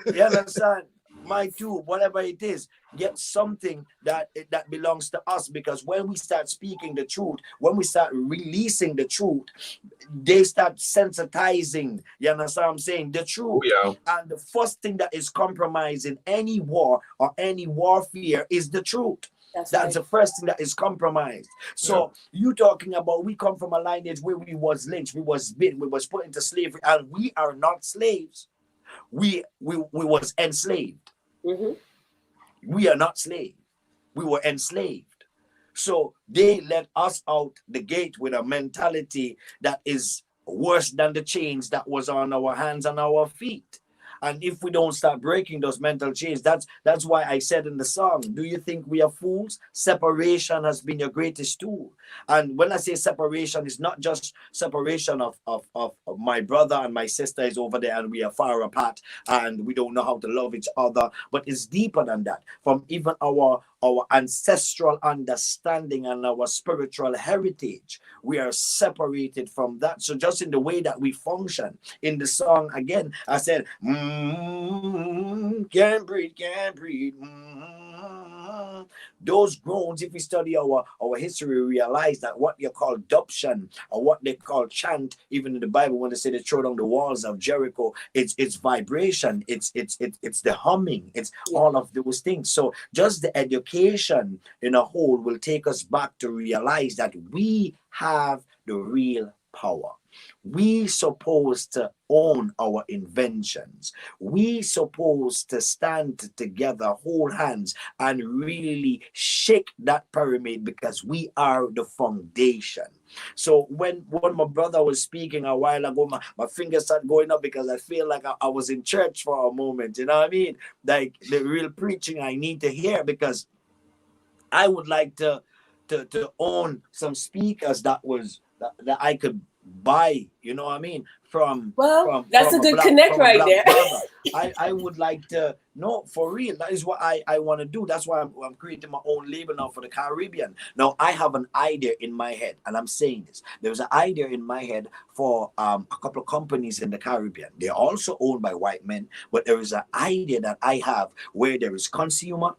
Speaker 4: You understand? My tube, whatever it is, get something that belongs to us. Because when we start speaking the truth, when we start releasing the truth, they start sensitizing, you understand what I'm saying, the truth. And the first thing that is compromising any war or any warfare is the truth. That's right. The first thing that is compromised. So you talking about, we come from a lineage where we was lynched, we was beaten, we was put into slavery, and we are not slaves. We was enslaved. We are not slaves. We were enslaved. So they let us out the gate with a mentality that is worse than the chains that was on our hands and our feet. And if we don't start breaking those mental chains, that's why I said in the song, do you think we are fools? Separation has been your greatest tool. And when I say separation, it's not just separation of my brother and my sister is over there and we are far apart and we don't know how to love each other, but it's deeper than that. From even our ancestral understanding and our spiritual heritage, we are separated from that. So just in the way that we function in the song, again, I said, can't breathe. Those groans, if we study our history, we realize that what you call dubtion or what they call chant, even in the Bible, when they say they throw down the walls of Jericho, it's vibration, it's the humming, it's all of those things. So just the education in a whole will take us back to realize that we have the real power. We supposed to own our inventions. We supposed to stand together, hold hands, and really shake that pyramid, because we are the foundation. So when my brother was speaking a while ago, my fingers started going up, because I feel like I was in church for a moment. You know what I mean? Like the real preaching I need to hear, because I would like to own some speakers that I could buy, you know what I mean,
Speaker 1: that's a good connect right there.
Speaker 4: I would like to, no, for real, that is what I want to do. That's why I'm creating my own label now for the Caribbean. Now I have an idea in my head, and I'm saying this, there's an idea in my head for a couple of companies in the Caribbean. They're also owned by white men, but there is an idea that I have where there is consumer,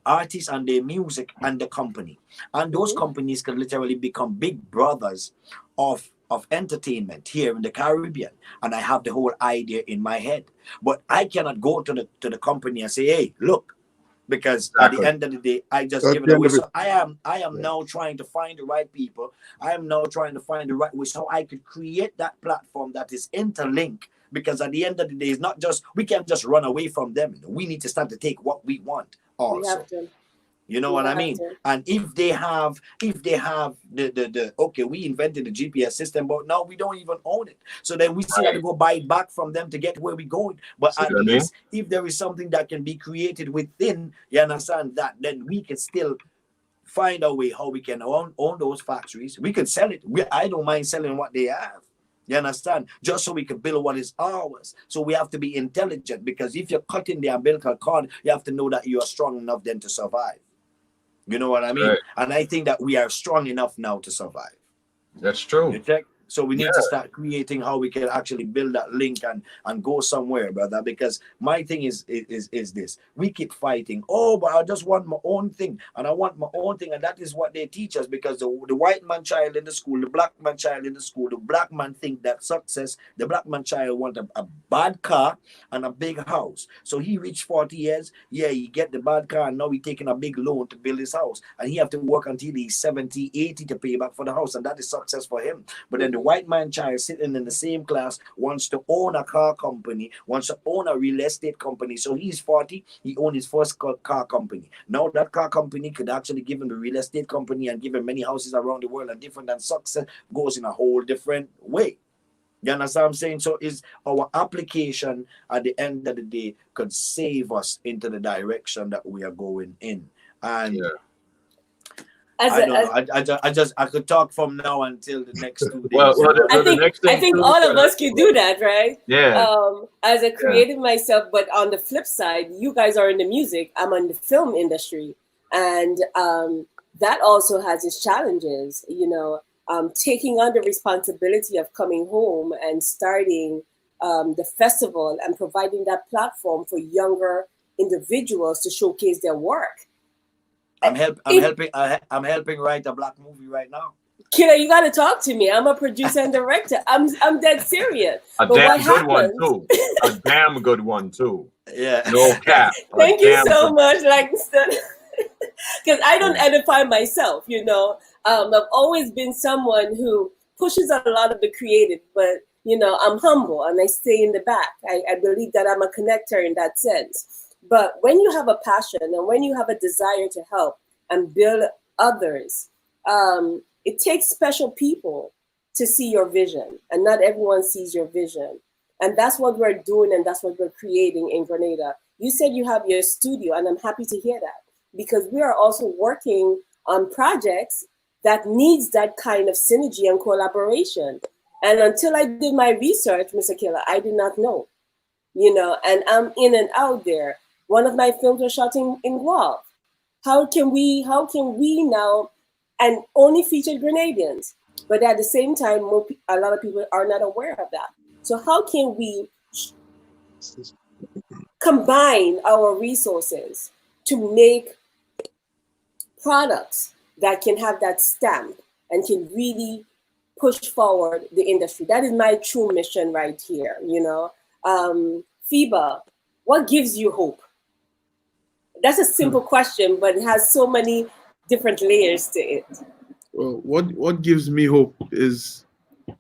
Speaker 4: artists and their music and the company, and those companies can literally become big brothers of entertainment here in the Caribbean. And I have the whole idea in my head, but I cannot go to the company and say, hey, look, because at the end of the day, I just give it away. So I am now trying to find the right people. I am now trying to find the right way, so I could create that platform that is interlinked. Because at the end of the day, it's not just, we can't just run away from them. We need to start to take what we want also.
Speaker 1: We have to.
Speaker 4: You know what I mean? And if they have the okay, we invented the GPS system, but now we don't even own it. So then we still have to go buy it back from them to get where we're going. But at least if there is something that can be created within, you understand that, then we can still find a way how we can own those factories. We can sell it. I don't mind selling what they have. You understand? Just so we can build what is ours. So we have to be intelligent, because if you're cutting the umbilical cord, you have to know that you are strong enough then to survive. You know what I mean? Right. And I think that we are strong enough now to survive.
Speaker 2: That's true.
Speaker 4: You check? So we need to start creating how we can actually build that link and go somewhere, brother. Because my thing is this. We keep fighting. Oh, but I just want my own thing. And I want my own thing. And that is what they teach us. Because the white man child in the school, the black man child in the school, the black man think that success, the black man child want a bad car and a big house. So he reached 40 years. Yeah, he get the bad car. And now he taking a big loan to build his house. And he have to work until he's 70, 80 to pay back for the house. And that is success for him. But then the white man child sitting in the same class wants to own a car company, wants to own a real estate company. So he's 40, he owns his first car company. Now that car company could actually give him the real estate company and give him many houses around the world, and different, and success goes in a whole different way. You understand what I'm saying? So is our application at the end of the day could save us into the direction that we are going in. And I don't know. I could talk from now until the next 2 days.
Speaker 1: I think all of us could do that, right?
Speaker 2: Yeah.
Speaker 1: As a creative myself, but on the flip side, you guys are in the music. I'm in the film industry, and that also has its challenges. You know, taking on the responsibility of coming home and starting the festival and providing that platform for younger individuals to showcase their work.
Speaker 4: I'm helping write a black movie right now.
Speaker 1: Killa, you got to talk to me. I'm a producer and director. I'm dead serious.
Speaker 2: A damn good one too.
Speaker 4: Yeah.
Speaker 2: No cap.
Speaker 1: Thank you so much, Langston. Because I don't edify myself, you know. I've always been someone who pushes a lot of the creative, but you know, I'm humble and I stay in the back. I believe that I'm a connector in that sense. But when you have a passion and when you have a desire to help and build others, it takes special people to see your vision, and not everyone sees your vision. And that's what we're doing, and that's what we're creating in Grenada. You said you have your studio, and I'm happy to hear that, because we are also working on projects that needs that kind of synergy and collaboration. And until I did my research, Mr. Killa, I did not know, you know, and I'm in and out there. One of my films was shot in Guelph. How can we now, and only featured Grenadians, but at the same time, a lot of people are not aware of that. So how can we combine our resources to make products that can have that stamp and can really push forward the industry? That is my true mission right here, you know. Afibah, what gives you hope? That's a simple question, but it has so many different layers to it.
Speaker 5: What gives me hope is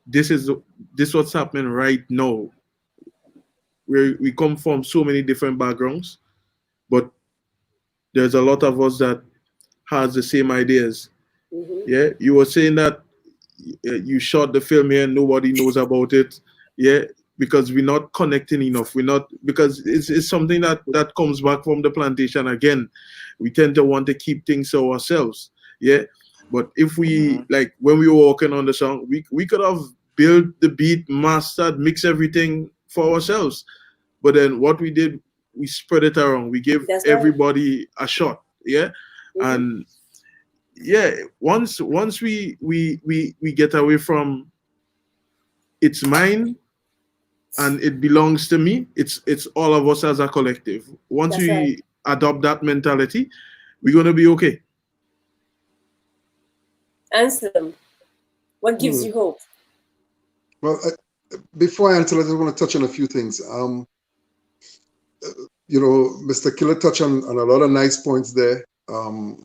Speaker 5: this what's happening right now. We come from so many different backgrounds, but there's a lot of us that has the same ideas. Yeah, you were saying that you shot the film here and nobody knows about it. Yeah, because we're not connecting enough. We're not, because it's something that comes back from the plantation again. We tend to want to keep things to ourselves. Yeah, but if we like when we were working on the song, we could have built the beat, mastered, mix everything for ourselves. But then what we did, we spread it around. We gave everybody a shot. Yeah, and yeah, once we get away from it's mine and it belongs to me, it's all of us as a collective. Once we adopt that mentality, we're gonna be okay.
Speaker 1: Anslem, what gives you hope?
Speaker 3: Well, before I answer, I just want to touch on a few things. You know, Mr. Killa touched on a lot of nice points there. I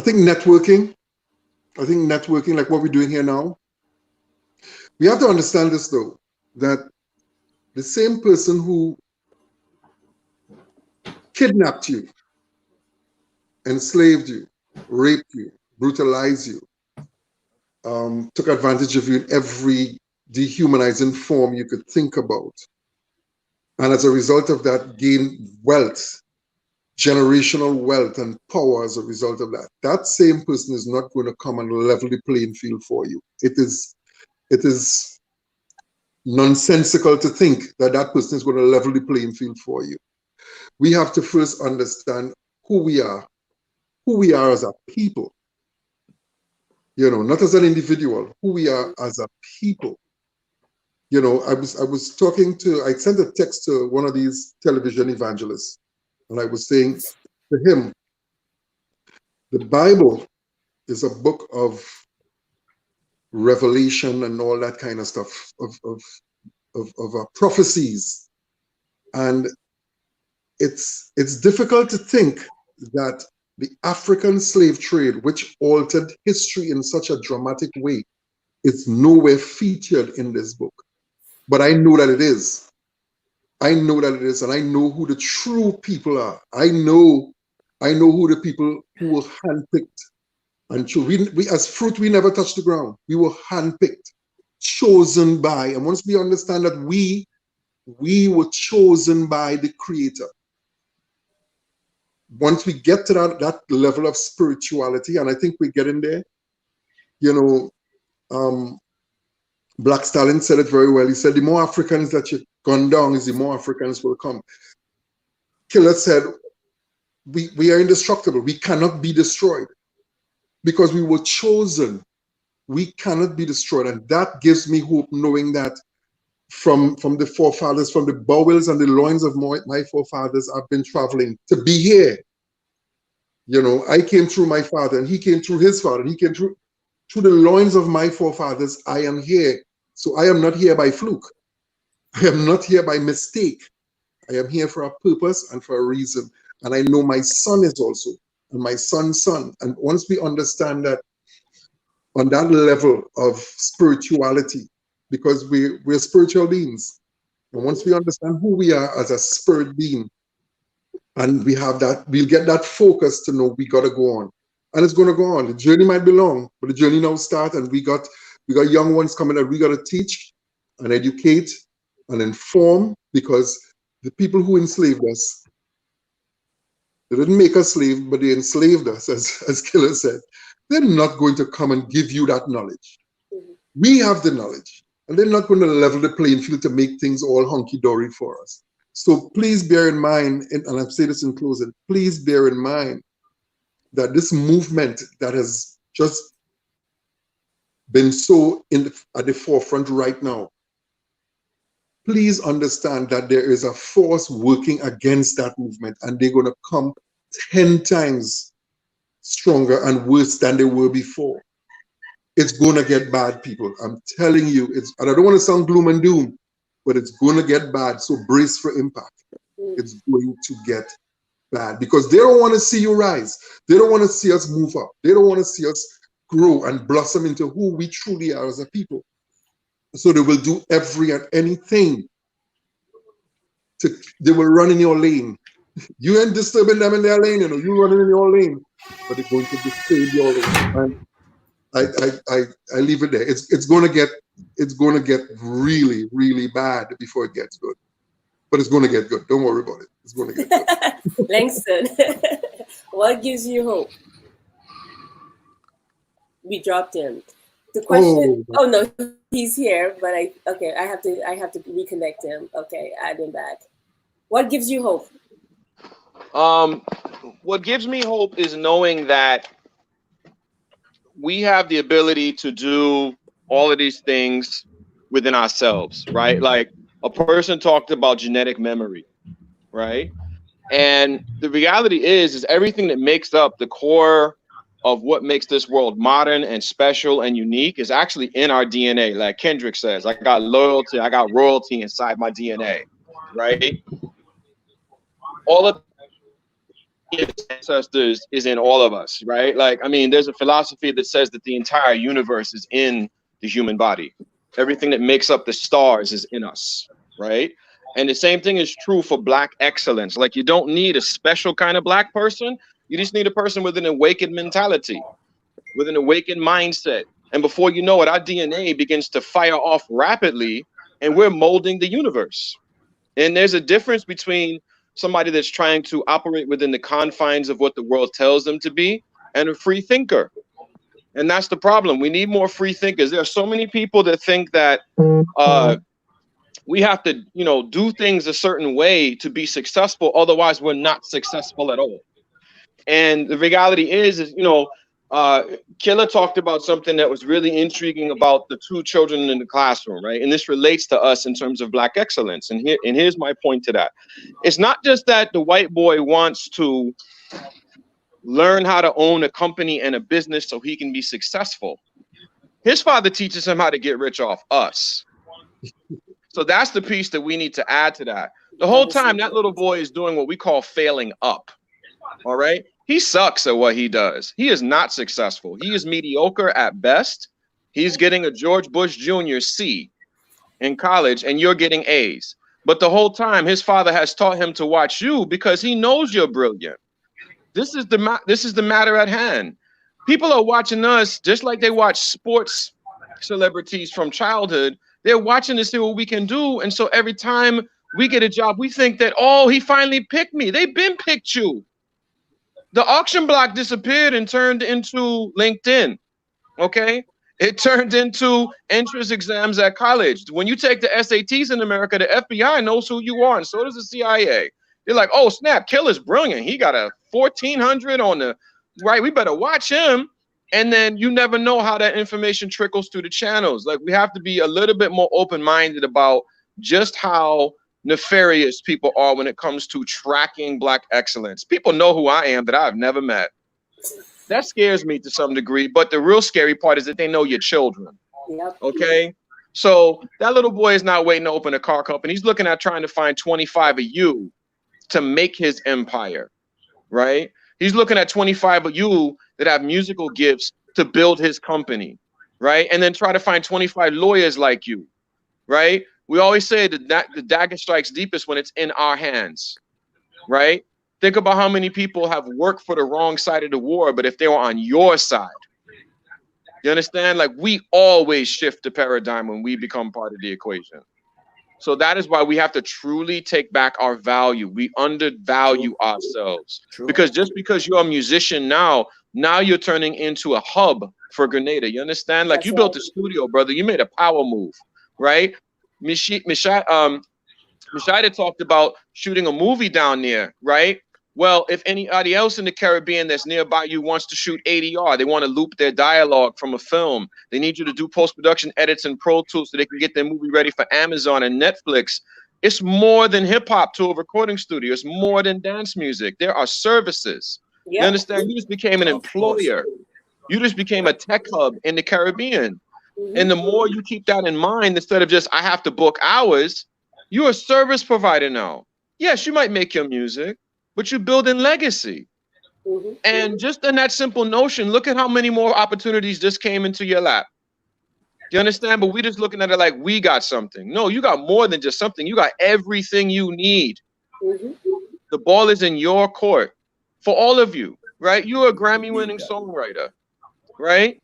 Speaker 3: think networking, like what we're doing here now, we have to understand this though, that the same person who kidnapped you, enslaved you, raped you, brutalized you, took advantage of you in every dehumanizing form you could think about, and as a result of that gained wealth, generational wealth and power as a result of that. That same person is not going to come and level the playing field for you. It is nonsensical to think that that person is going to level the playing field for you. We have to first understand who we are as a people. You know, not as an individual, who we are as a people. You know, I sent a text to one of these television evangelists, and I was saying to him, the Bible is a book of revelation and all that kind of stuff, of prophecies. And it's difficult to think that the African slave trade, which altered history in such a dramatic way, is nowhere featured in this book. But I know that it is. I know that it is, and I know who the true people are. I know who the people who were handpicked and chosen. We as fruit, we never touched the ground. We were handpicked, chosen by. And once we understand that we were chosen by the Creator. Once we get to that level of spirituality, and I think we're getting there, you know, Black Stalin said it very well. He said, the more Africans that you gun down is the more Africans will come. Killa said, we are indestructible. We cannot be destroyed because we were chosen. We cannot be destroyed. And that gives me hope, knowing that from the forefathers, from the bowels and the loins of my forefathers, I've been traveling to be here. You know, I came through my father, and he came through his father, and he came through the loins of my forefathers. I am here. So I am not here by fluke. I am not here by mistake. I am here for a purpose and for a reason. And I know my son is also, and my son's son. And once we understand that on that level of spirituality, because we're spiritual beings, and once we understand who we are as a spirit being, and we have that, we'll get that focus to know we got to go on. And it's going to go on. The journey might be long, but the journey now starts, and we got young ones coming that we got to teach and educate and inform, because the people who enslaved us, they didn't make us slaves, but they enslaved us, as Killa said. They're not going to come and give you that knowledge. We have the knowledge, and they're not going to level the playing field to make things all hunky-dory for us. So please bear in mind, and I've said this in closing, please bear in mind that this movement that has just been so at the forefront right now, please understand that there is a force working against that movement, and they're going to come 10 times stronger and worse than they were before. It's going to get bad, people. I'm telling you, and I don't want to sound gloom and doom, but it's going to get bad. So brace for impact. It's going to get bad, because they don't want to see you rise. They don't want to see us move up. They don't want to see us grow and blossom into who we truly are as a people. So they will do every and anything. They will run in your lane. You ain't disturbing them in their lane, you know. You running in your lane, but they're going to disturb your lane. And I leave it there. It's gonna get really, really bad before it gets good. But it's gonna get good. Don't worry about it. It's gonna get good.
Speaker 1: Langston, what gives you hope? We dropped him. The question. Oh no, he's here. But I have to reconnect him. Okay, add him back. What gives you hope?
Speaker 2: What gives me hope is knowing that we have the ability to do all of these things within ourselves, right? Like a person talked about genetic memory, right? And the reality is everything that makes up the core of what makes this world modern and special and unique is actually in our DNA. Like Kendrick says, I got loyalty, I got royalty inside my DNA, right? All of ancestors is in all of us, right? Like, I mean, there's a philosophy that says that the entire universe is in the human body. Everything that makes up the stars is in us, right? And the same thing is true for Black excellence. Like, you don't need a special kind of Black person. You just need a person with an awakened mentality, with an awakened mindset. And before you know it, our DNA begins to fire off rapidly, and we're molding the universe. And there's a difference between somebody that's trying to operate within the confines of what the world tells them to be and a free thinker. And that's the problem. We need more free thinkers. There are so many people that think that we have to, you know, do things a certain way to be successful. Otherwise, we're not successful at all. And the reality is you know, Killa talked about something that was really intriguing about the two children in the classroom, right? And this relates to us in terms of Black excellence. And here's my point to that. It's not just that the white boy wants to learn how to own a company and a business so he can be successful. His father teaches him how to get rich off us. So that's the piece that we need to add to that. The whole time that little boy is doing what we call failing up. All right. He sucks at what he does. He is not successful. He is mediocre at best. He's getting a George Bush Jr. C in college, and you're getting A's. But the whole time, his father has taught him to watch you because he knows you're brilliant. This is the matter at hand. People are watching us just like they watch sports celebrities from childhood. They're watching to see what we can do. And so every time we get a job, we think that, oh, he finally picked me. They've been picked you. The auction block disappeared and turned into LinkedIn, okay? It turned into entrance exams at college. When you take the SATs in America, the FBI knows who you are, and so does the CIA. They're like, oh, snap, Killa's brilliant. He got a 1400 on the right. We better watch him. And then you never know how that information trickles through the channels. Like, we have to be a little bit more open-minded about just how nefarious people are when it comes to tracking Black excellence. People know who I am that I've never met. That scares me to some degree, but the real scary part is that they know your children.
Speaker 1: Yep.
Speaker 2: Okay? So that little boy is not waiting to open a car company. He's looking at trying to find 25 of you to make his empire, right? He's looking at 25 of you that have musical gifts to build his company, right? And then try to find 25 lawyers like you, right? We always say that the dagger strikes deepest when it's in our hands, right? Think about how many people have worked for the wrong side of the war, but if they were on your side, you understand? Like, we always shift the paradigm when we become part of the equation. So that is why we have to truly take back our value. We undervalue ourselves. Because just because you're a musician now you're turning into a hub for Grenada. You understand? Like, you built a studio, brother. You made a power move, right? Meschida talked about shooting a movie down there, right? Well, if anybody else in the Caribbean that's nearby you wants to shoot ADR, they want to loop their dialogue from a film, they need you to do post-production edits and Pro Tools so they can get their movie ready for Amazon and Netflix. It's more than hip-hop to a recording studio. It's more than dance music. There are services. Yep. You understand? You just became an employer. You just became a tech hub in the Caribbean. And the more you keep that in mind, instead of just, I have to book hours, you're a service provider now. Yes, you might make your music, but you're building legacy. And just in that simple notion, look at how many more opportunities just came into your lap. Do you understand? But we just looking at it like we got something. No, you got more than just something. You got everything you need. The ball is in your court for all of you, right? You're a Grammy-winning songwriter, right?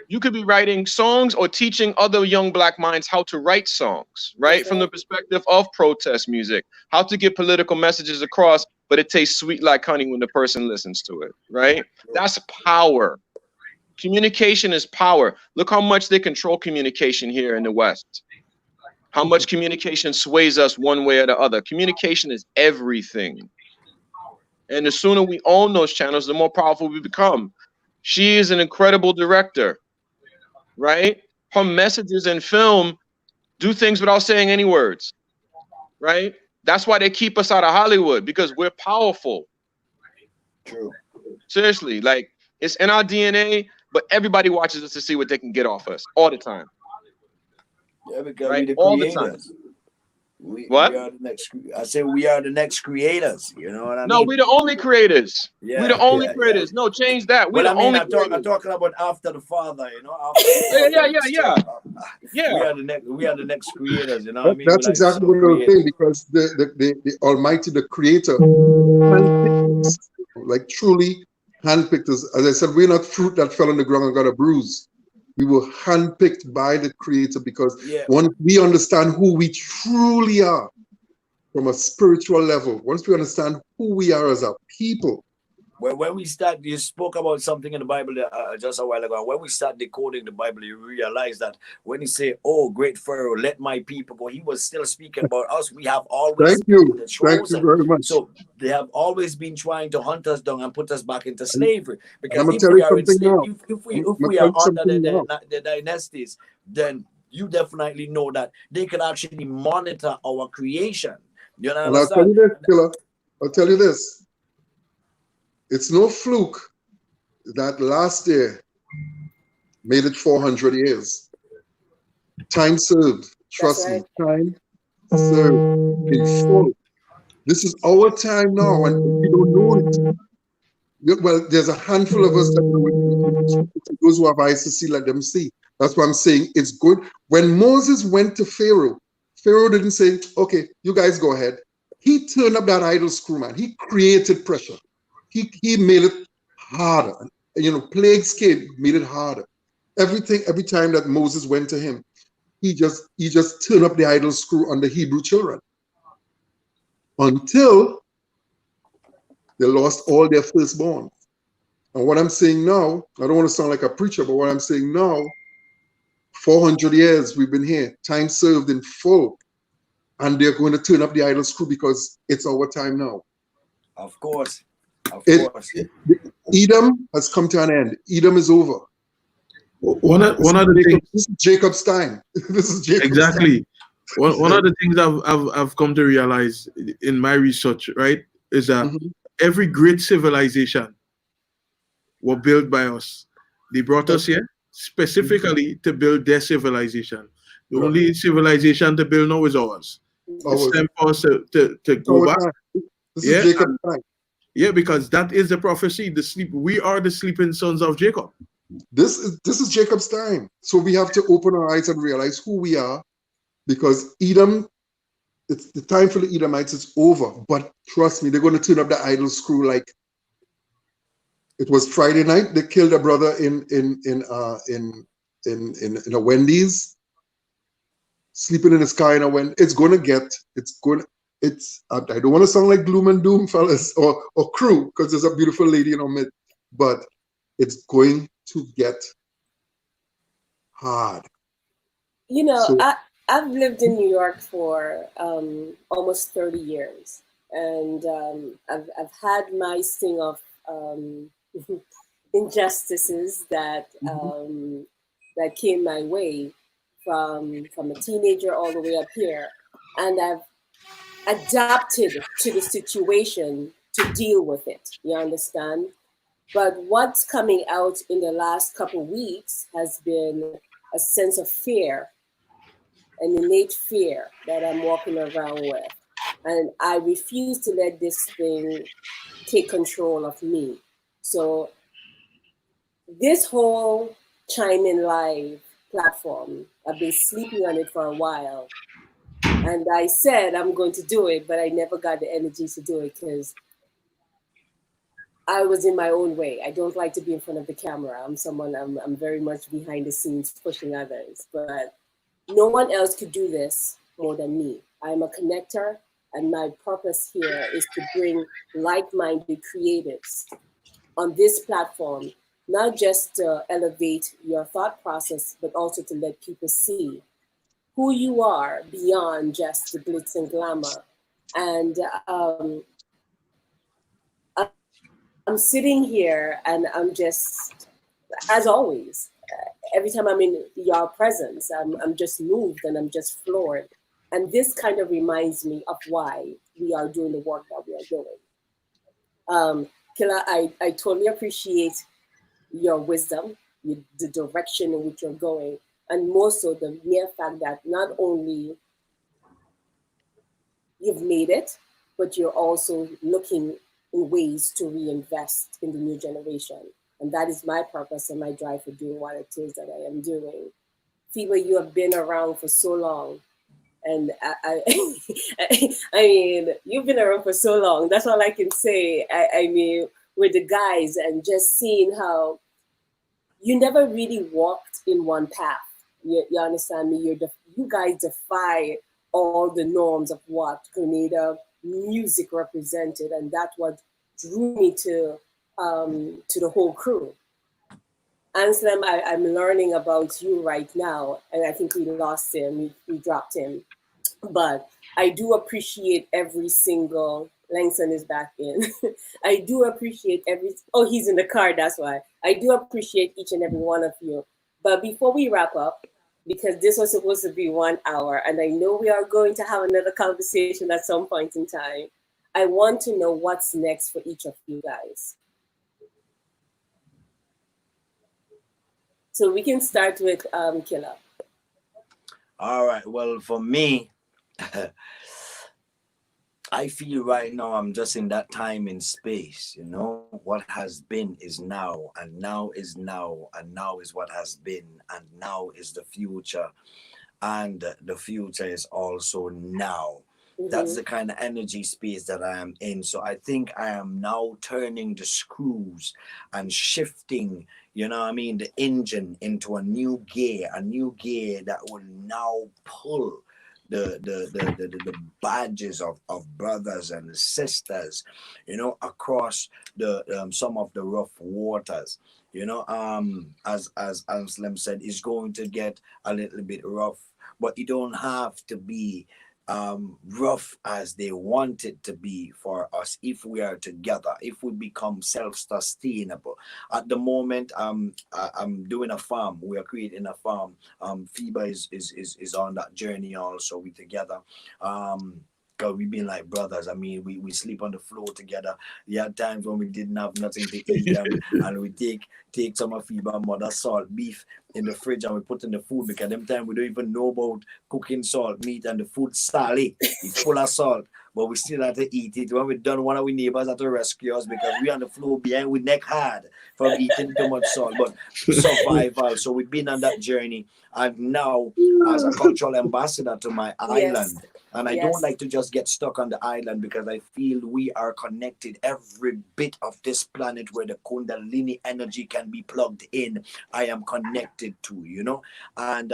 Speaker 2: You could be writing songs or teaching other young Black minds how to write songs, right? From the perspective of protest music, how to get political messages across, but it tastes sweet like honey when the person listens to it, right? That's power. Communication is power. Look how much they control communication here in the West. How much communication sways us one way or the other. Communication is everything. And the sooner we own those channels, the more powerful we become. She is an incredible director, right? Her messages in film do things without saying any words, right? That's why they keep us out of Hollywood, because we're powerful.
Speaker 4: True.
Speaker 2: Seriously, like, it's in our DNA, but everybody watches us to see what they can get off us all the time.
Speaker 4: Yeah, because
Speaker 2: Right?
Speaker 4: we're the
Speaker 2: All the
Speaker 4: creators.
Speaker 2: time.
Speaker 4: We
Speaker 2: What?
Speaker 4: are the next. I said we are the next creators. You know what I
Speaker 2: No,
Speaker 4: mean?
Speaker 2: we're the only creators.
Speaker 4: Yeah,
Speaker 2: we're the only
Speaker 4: yeah,
Speaker 2: creators. No, change that. We're
Speaker 4: Well,
Speaker 2: the
Speaker 4: I mean,
Speaker 2: only
Speaker 4: I'm
Speaker 2: creators.
Speaker 4: talking about after the father. You know, after the father,
Speaker 2: Yeah.
Speaker 4: We are the next creators. You know what I mean?
Speaker 3: That's
Speaker 4: We're like
Speaker 3: exactly what I was saying, because the Almighty, the Creator, handpicked us, like truly handpicked us. As I said, we're not fruit that fell on the ground and got a bruise. We were handpicked by the Creator, because once we understand who we truly are from a spiritual level, once we understand who we are as a people.
Speaker 4: Well, when we start, you spoke about something in the Bible just a while ago. When we start decoding the Bible, you realize that when he say, "Oh, great Pharaoh, let my people go," he was still speaking about us. We have always been the chosen.
Speaker 3: Thank you very much.
Speaker 4: So they have always been trying to hunt us down and put us back into slavery. Because
Speaker 3: I'm
Speaker 4: if
Speaker 3: tell
Speaker 4: we
Speaker 3: you
Speaker 4: are
Speaker 3: something now.
Speaker 4: if we are under the dynasties, then you definitely know that they can actually monitor our creation. You know,
Speaker 3: and I'll tell you this, Killa. I'll tell you this. It's no fluke that last year made it 400 years. Time served. Trust me. Time served in full. This is our time now, and we don't know it. Well, there's a handful of us that know it. Those who have eyes to see, let them see. That's what I'm saying. It's good. When Moses went to Pharaoh, Pharaoh didn't say, "Okay, you guys go ahead." He turned up that idol screw, man. He created pressure. He made it harder. You know, Plague's kid made it harder. Every time that Moses went to him, he just turned up the idol screw on the Hebrew children until they lost all their firstborn. And what I'm saying now, I don't want to sound like a preacher, but what I'm saying now, 400 years we've been here, time served in full, and they're going to turn up the idol screw because it's our time now.
Speaker 4: Of course.
Speaker 3: Edom has come to an end. Edom is over.
Speaker 5: One of the things.
Speaker 3: This is Jacob's time. This is Jacob's
Speaker 5: exactly.
Speaker 3: time.
Speaker 5: One of the things I've come to realize in my research, right, is that every great civilization were built by us. They brought us here specifically to build their civilization. The only civilization to build now is ours. It's time for us to go back.
Speaker 3: This is Jacob's time.
Speaker 5: Yeah, because that is the prophecy. We are the sleeping sons of Jacob.
Speaker 3: This is Jacob's time. So we have to open our eyes and realize who we are, because Edom, it's the time for the Edomites is over. But trust me, they're going to turn up the idol screw like it was Friday night. They killed a brother in a Wendy's, sleeping in his car in a Wendy's. I don't want to sound like gloom and doom, fellas, or crew, because there's a beautiful lady in our midst, but it's going to get hard.
Speaker 1: You know, I've lived in New York for almost 30 years, and I've had my sting of injustices that that came my way from a teenager all the way up here, and I've adapted to the situation to deal with it. You understand? But what's coming out in the last couple of weeks has been a sense of fear, an innate fear that I'm walking around with. And I refuse to let this thing take control of me. So this whole Chime In Live platform, I've been sleeping on it for a while. And I said I'm going to do it, but I never got the energy to do it because I was in my own way. I don't like to be in front of the camera. I'm very much behind the scenes pushing others, but no one else could do this more than me. I'm a connector, and my purpose here is to bring like-minded creatives on this platform, not just to elevate your thought process, but also to let people see who you are beyond just the glitz and glamour. And I'm sitting here and I'm just, as always, every time I'm in your presence, I'm just moved and I'm just floored. And this kind of reminds me of why we are doing the work that we are doing. Killa, I totally appreciate your wisdom, the direction in which you're going, and more so the mere fact that not only you've made it, but you're also looking in ways to reinvest in the new generation. And that is my purpose and my drive for doing what it is that I am doing. Afibah, you have been around for so long. And I mean, you've been around for so long. That's all I can say. I mean, with the guys and just seeing how you never really walked in one path. You understand me? You guys defy all the norms of what Grenada music represented, and that's what drew me to the whole crew. Anslem, I'm learning about you right now, and I think we lost him, we dropped him. But I do appreciate every single, Langston is back in. I do appreciate oh, he's in the car, that's why. I do appreciate each and every one of you. But before we wrap up, because this was supposed to be 1 hour, and I know we are going to have another conversation at some point in time, I want to know what's next for each of you guys. So we can start with Killa.
Speaker 4: All right. Well, for me, I feel right now I'm just in that time and space, you know. What has been is now, and now is now, and now is what has been, and now is the future, and the future is also now. Mm-hmm. That's the kind of energy space that I am in. So I think I am now turning the screws and shifting, you know what I mean, the engine into a new gear that will now pull the badges of brothers and sisters, you know, across the some of the rough waters, you know. As Anslem said, it's going to get a little bit rough, but you don't have to be rough as they want it to be for us if we are together, if we become self-sustainable. At the moment, I'm doing a farm. We are creating a farm. Afibah is on that journey also. We together. Cause we've been like brothers. I mean, we sleep on the floor together. There are times when we didn't have nothing to eat, and we take some of Afibah mother salt beef in the fridge and we put in the food, because them time we don't even know about cooking salt meat, and the food salty. It's full of salt, but we still have to eat it. When we're done, one of our neighbors had to rescue us because we on the floor behind, we neck hard from eating too much salt. But survival. So we've been on that journey, and now as a cultural ambassador to my island. And I don't like to just get stuck on the island, because I feel we are connected. Every bit of this planet where the Kundalini energy can be plugged in, I am connected to, you know. And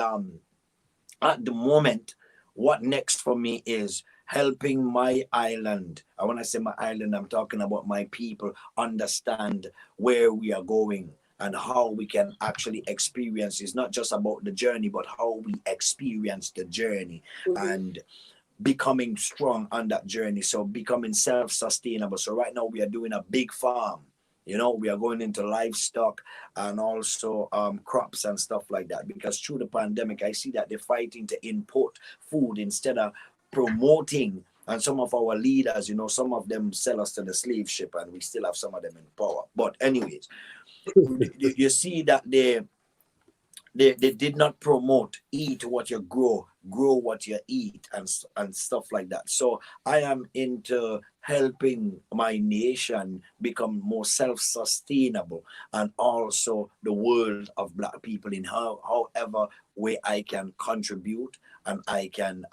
Speaker 4: at the moment, what next for me is helping my island. When I say my island, I'm talking about my people understand where we are going and how we can actually experience. It's not just about the journey, but how we experience the journey. Mm-hmm. And becoming strong on that journey, so becoming self-sustainable. So right now we are doing a big farm, you know. We are going into livestock and also crops and stuff like that, because through the pandemic I see that they're fighting to import food instead of promoting. And some of our leaders, you know, some of them sell us to the slave ship, and we still have some of them in power. But anyways, you see that they did not promote eat what you grow what you eat, and stuff like that. So I am into helping my nation become more self-sustainable, and also the world of Black people in however way I can contribute, and I can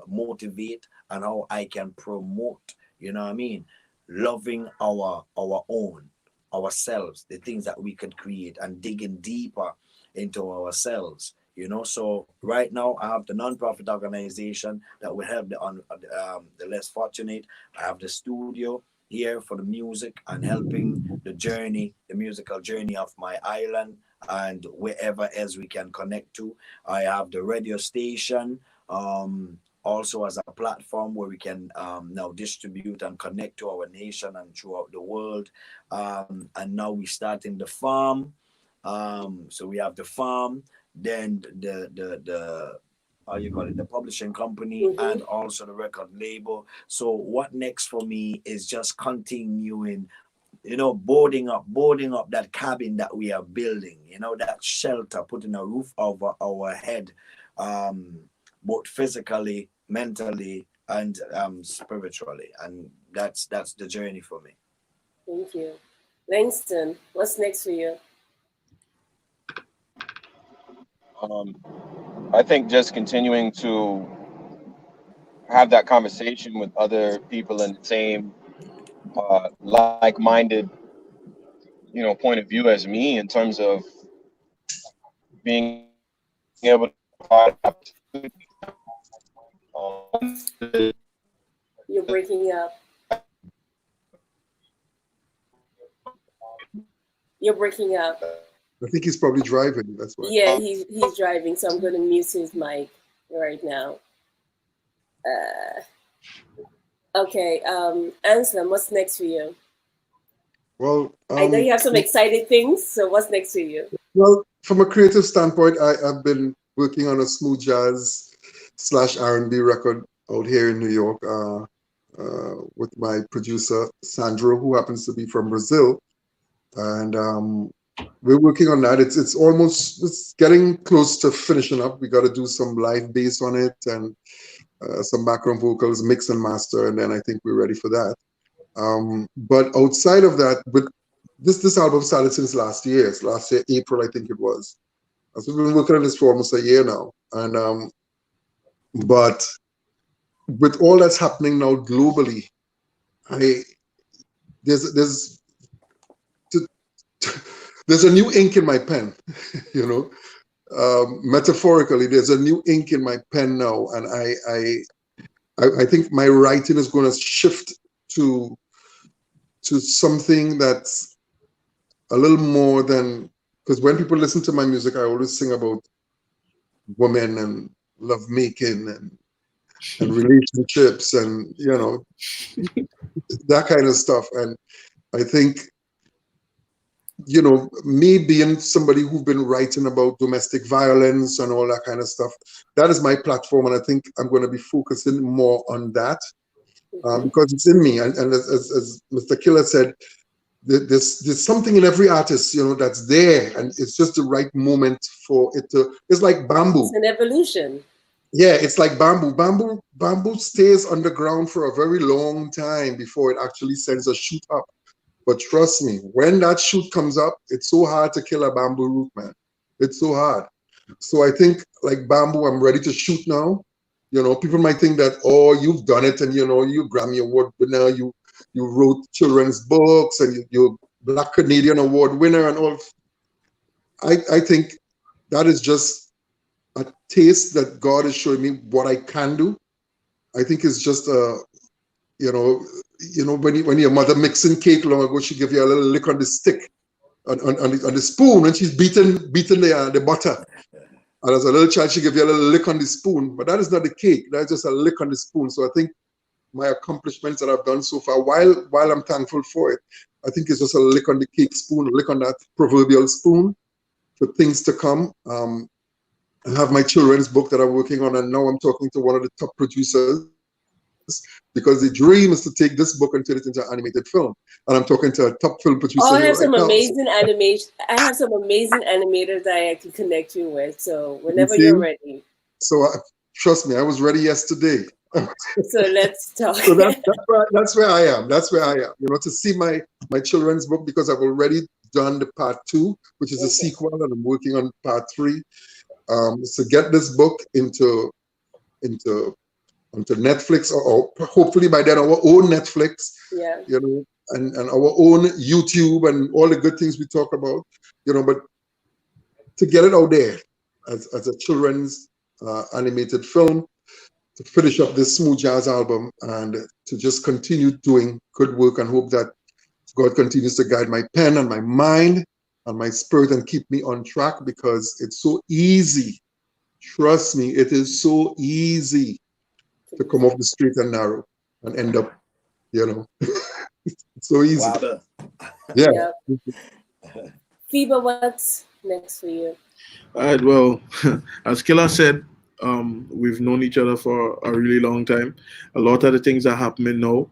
Speaker 4: motivate, and how I can promote, you know what I mean, loving our own, ourselves, the things that we could create, and digging deeper into ourselves, you know. So right now I have the non-profit organization that will help the less fortunate. I have the studio here for the music and helping the musical journey of my island and wherever else we can connect to. I have the radio station, also as a platform where we can now distribute and connect to our nation and throughout the world. And now we start in the farm. So we have the farm, then the how you call it, the publishing company, and also the record label. So what next for me is just continuing, you know, boarding up that cabin that we are building, you know, that shelter, putting a roof over our head, both physically, mentally, and spiritually. And that's the journey for me.
Speaker 1: Thank you. Langston, what's next for you?
Speaker 2: I think just continuing to have that conversation with other people in the same like-minded, you know, point of view as me, in terms of being able to provide opportunity.
Speaker 1: You're breaking up. You're breaking up.
Speaker 3: I think he's probably driving. That's why.
Speaker 1: Yeah, he's driving, so I'm going to mute his mic right now. Okay, Anslem, what's next for you?
Speaker 3: Well,
Speaker 1: I know you have some exciting things, so what's next for you?
Speaker 3: Well, from a creative standpoint, I've been working on a smooth jazz / R&B record out here in New York with my producer, Sandro, who happens to be from Brazil. And we're working on that. It's getting close to finishing up. We got to do some live bass on it and some background vocals, mix and master, and then I think we're ready for that. But outside of that, but this album started since last year, April, I think it was. So we've been working on this for almost a year now. And but with all that's happening now globally, there's a new ink in my pen, you know. Metaphorically, there's a new ink in my pen now, and I think my writing is going to shift to something that's a little more than, because when people listen to my music, I always sing about women and love making and relationships and, you know, that kind of stuff. And I think, you know, me being somebody who's been writing about domestic violence and all that kind of stuff, that is my platform. And I think I'm going to be focusing more on that because it's in me. And as Mr. Killa said, there's something in every artist, you know, that's there. And it's just the right moment for it to, it's like bamboo.
Speaker 1: It's an evolution.
Speaker 3: Yeah, it's like bamboo. Bamboo stays underground for a very long time before it actually sends a shoot up. But trust me, when that shoot comes up, it's so hard to kill a bamboo root, man. It's so hard. So I think like bamboo, I'm ready to shoot now. You know, people might think that, oh, you've done it and, you know, you Grammy Award winner, you wrote children's books and you're Black Canadian Award winner and all. I think that is just a taste that God is showing me what I can do. I think it's just you know, when your mother mixing cake long ago, she give you a little lick on the stick, on the spoon when she's beating the butter. And as a little child, she give you a little lick on the spoon. But that is not the cake. That's just a lick on the spoon. So I think my accomplishments that I've done so far, while I'm thankful for it, I think it's just a lick on the cake spoon, a lick on that proverbial spoon for things to come. I have my children's book that I'm working on, and now I'm talking to one of the top producers because the dream is to take this book and turn it into an animated film. And I'm talking to a top film producer.
Speaker 1: Oh, I have
Speaker 3: right
Speaker 1: some
Speaker 3: now.
Speaker 1: amazing animation. I have some amazing animators that I can connect you with. So whenever
Speaker 3: see?
Speaker 1: you're ready.
Speaker 3: So trust me, I was ready yesterday.
Speaker 1: So let's talk.
Speaker 3: So that's where I am. That's where I am. You know, to see my children's book, because I've already done the part 2, which is a sequel, and I'm working on part 3. To get this book onto Netflix, or hopefully by then our own Netflix.
Speaker 1: Yeah.
Speaker 3: You know, and our own YouTube and all the good things we talk about. You know, but to get it out there as a children's animated film, to finish up this smooth jazz album, and to just continue doing good work, and hope that God continues to guide my pen and my mind and my spirit and keep me on track, because it's so easy. Trust me, it is so easy to come off the straight and narrow and end up, you know, it's so easy.
Speaker 4: Wow.
Speaker 3: Yeah.
Speaker 1: Afibah, what's next for you?
Speaker 5: All right, well, as Killa said, we've known each other for a really long time. A lot of the things that are happening now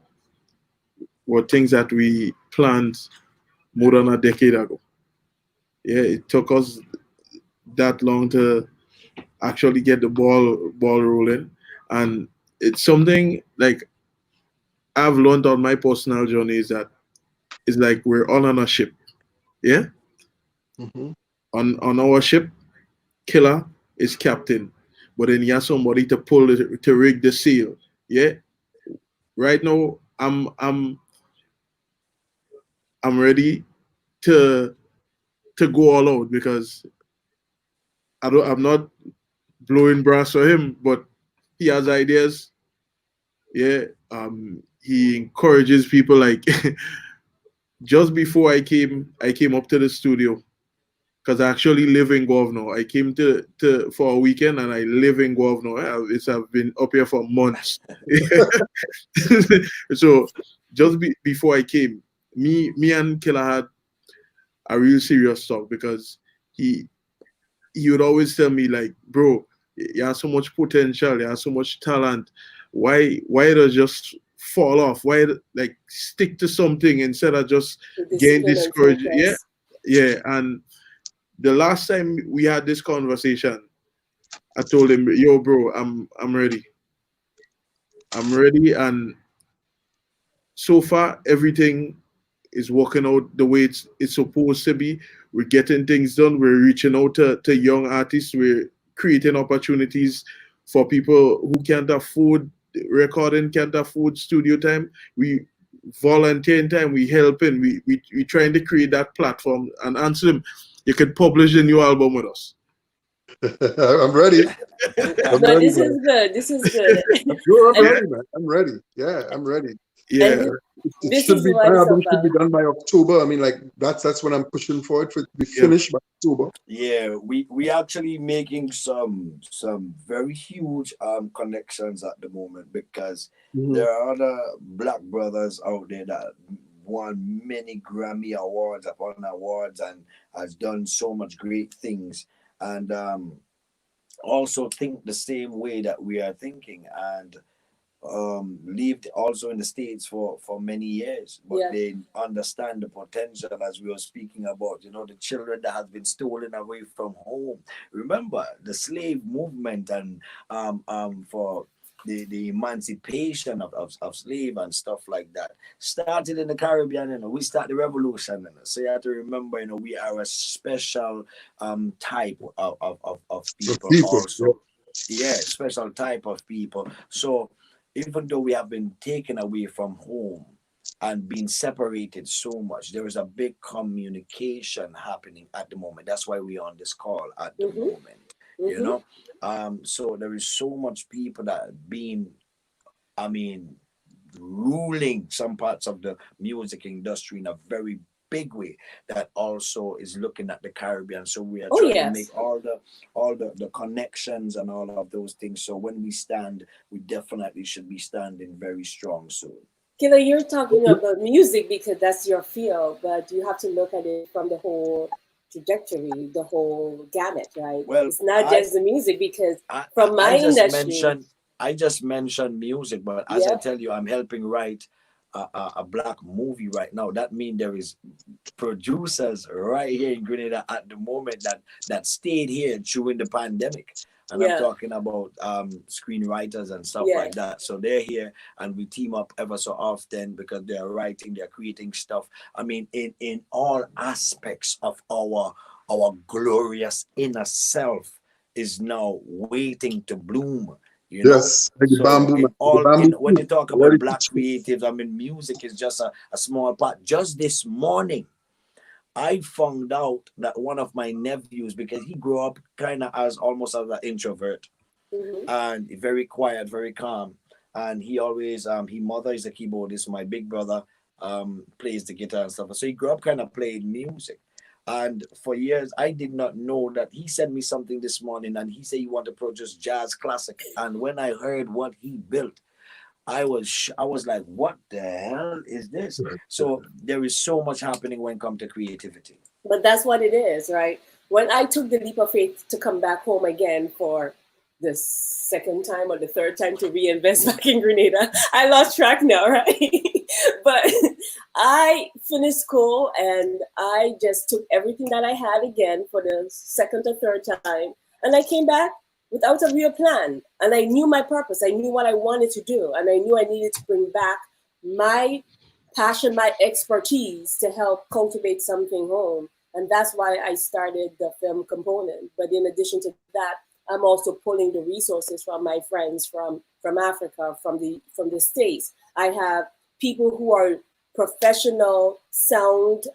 Speaker 5: were things that we planned more than a decade ago. Yeah, it took us that long to actually get the ball rolling, and it's something like I've learned on my personal journey is that it's like we're all on a ship. Yeah.
Speaker 3: Mm-hmm.
Speaker 5: On our ship, Killa is captain, but then you have somebody to to rig the sail. Yeah. Right now, I'm ready to go all out, because I'm not blowing brass for him, but he has ideas. Yeah. He encourages people. Like just before I came up to the studio, because I actually live in Governor. I came to for a weekend, and I live in Governor. I've been up here for months. So just before I came, me and Killa had a real serious talk, because he would always tell me, like, bro, you have so much potential, you have so much talent. Why does just fall off? Why like stick to something instead of just getting discouraged? Yeah. And the last time we had this conversation, I told him, yo, bro, I'm ready. I'm ready. And so far, everything is working out the way it's supposed to be. We're getting things done. We're reaching out to young artists. We're creating opportunities for people who can't afford recording, can't afford studio time. We volunteering time. We helping. We trying to create that platform. And Anslem, you could publish a new album with us.
Speaker 3: I'm ready.
Speaker 1: This is good. This is good.
Speaker 3: I'm ready, man. I'm ready. Yeah, I'm ready.
Speaker 5: Yeah.
Speaker 3: It should be, my album should be done by October. I mean, like that's when I'm pushing for it, for it to be finished by October.
Speaker 4: Yeah, we actually making some very huge connections at the moment, because there are other black brothers out there that won many Grammy awards upon awards and has done so much great things, and also think the same way that we are thinking, and lived also in the States for many years, but they understand the potential, as we were speaking about, you know, the children that have been stolen away from home. Remember the slave movement, and for the emancipation of slave and stuff like that started in the Caribbean. You know, we start the revolution, you know? So you have to remember, you know, we are a special type of people also. Yeah, special type of people. So even though we have been taken away from home and been separated so much, there is a big communication happening at the moment. That's why we're on this call at the moment, you know. So there is so much people that have been, I mean, ruling some parts of the music industry in a very big way, that also is looking at the Caribbean. So we are trying to make all the connections and all of those things. So when we stand, we definitely should be standing very strong soon.
Speaker 1: Killa, you're talking about music because that's your field, but you have to look at it from the whole trajectory, the whole gamut, right?
Speaker 4: Well,
Speaker 1: it's not just the music, because from my industry,
Speaker 4: I just mentioned music, but as I tell you, I'm helping write a black movie right now. That means there is producers right here in Grenada at the moment that stayed here during the pandemic. And I'm talking about screenwriters and stuff like that. So they're here and we team up ever so often because they're writing, they're creating stuff. I mean, in all aspects of our glorious inner self is now waiting to bloom. You know, when you talk about black creatives, I mean, music is just a small part. Just this morning, I found out that one of my nephews, because he grew up kind of almost as an introvert, and very quiet, very calm, and he always his mother is a keyboardist. My big brother plays the guitar and stuff, so he grew up kind of playing music. And for years, I did not know that. He sent me something this morning, and he said he wanted to produce jazz classic. And when I heard what he built, I was like, what the hell is this? So there is so much happening when it comes to creativity.
Speaker 1: But that's what it is, right? When I took the leap of faith to come back home again for the second time or the third time to reinvest back in Grenada, I lost track now, right? But I finished school and I just took everything that I had again for the second or third time. And I came back without a real plan. And I knew my purpose. I knew what I wanted to do. And I knew I needed to bring back my passion, my expertise to help cultivate something home. And that's why I started the film component. But in addition to that, I'm also pulling the resources from my friends from Africa, from the States. I have people who are professional sound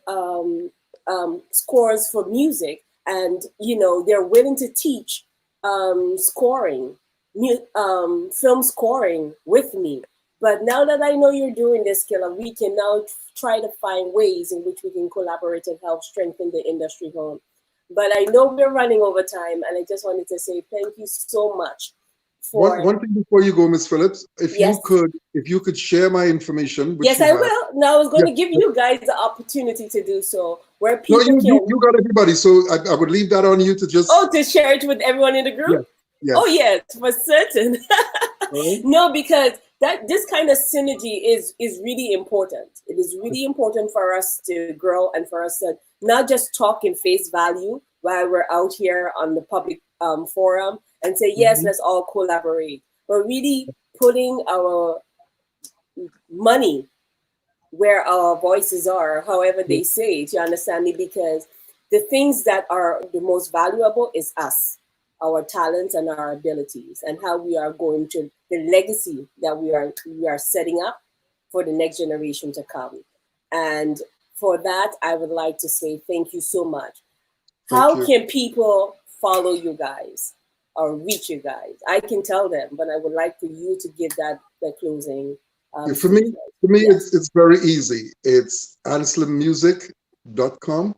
Speaker 1: scores for music, and they're willing to teach scoring, film scoring with me. But now that I know you're doing this, Killa, we can now try to find ways in which we can collaborate and help strengthen the industry home. But I know we're running over time, and I just wanted to say thank you so much.
Speaker 3: One thing before you go, Ms. Phillips, if you could share my information.
Speaker 1: Yes, I will. Now I was going to give you guys the opportunity to do so. Where people
Speaker 3: you got everybody, so I would leave that on you to just.
Speaker 1: Oh, to share it with everyone in the group.
Speaker 3: Yes.
Speaker 1: Oh yes, for certain. No, because this kind of synergy is really important. It is really important for us to grow and for us to not just talk in face value while we're out here on the public forum and say, yes, let's all collaborate, but really putting our money where our voices are, however they say it, you understand me? Because the things that are the most valuable is us, our talents and our abilities, and how we are going to the legacy that we are setting up for the next generation to come. And for that, I would like to say thank you so much. How can people follow you guys or reach you guys? I can tell them, but I would like for you to give that closing.
Speaker 3: For me, it's very easy. It's anslemmusic.com.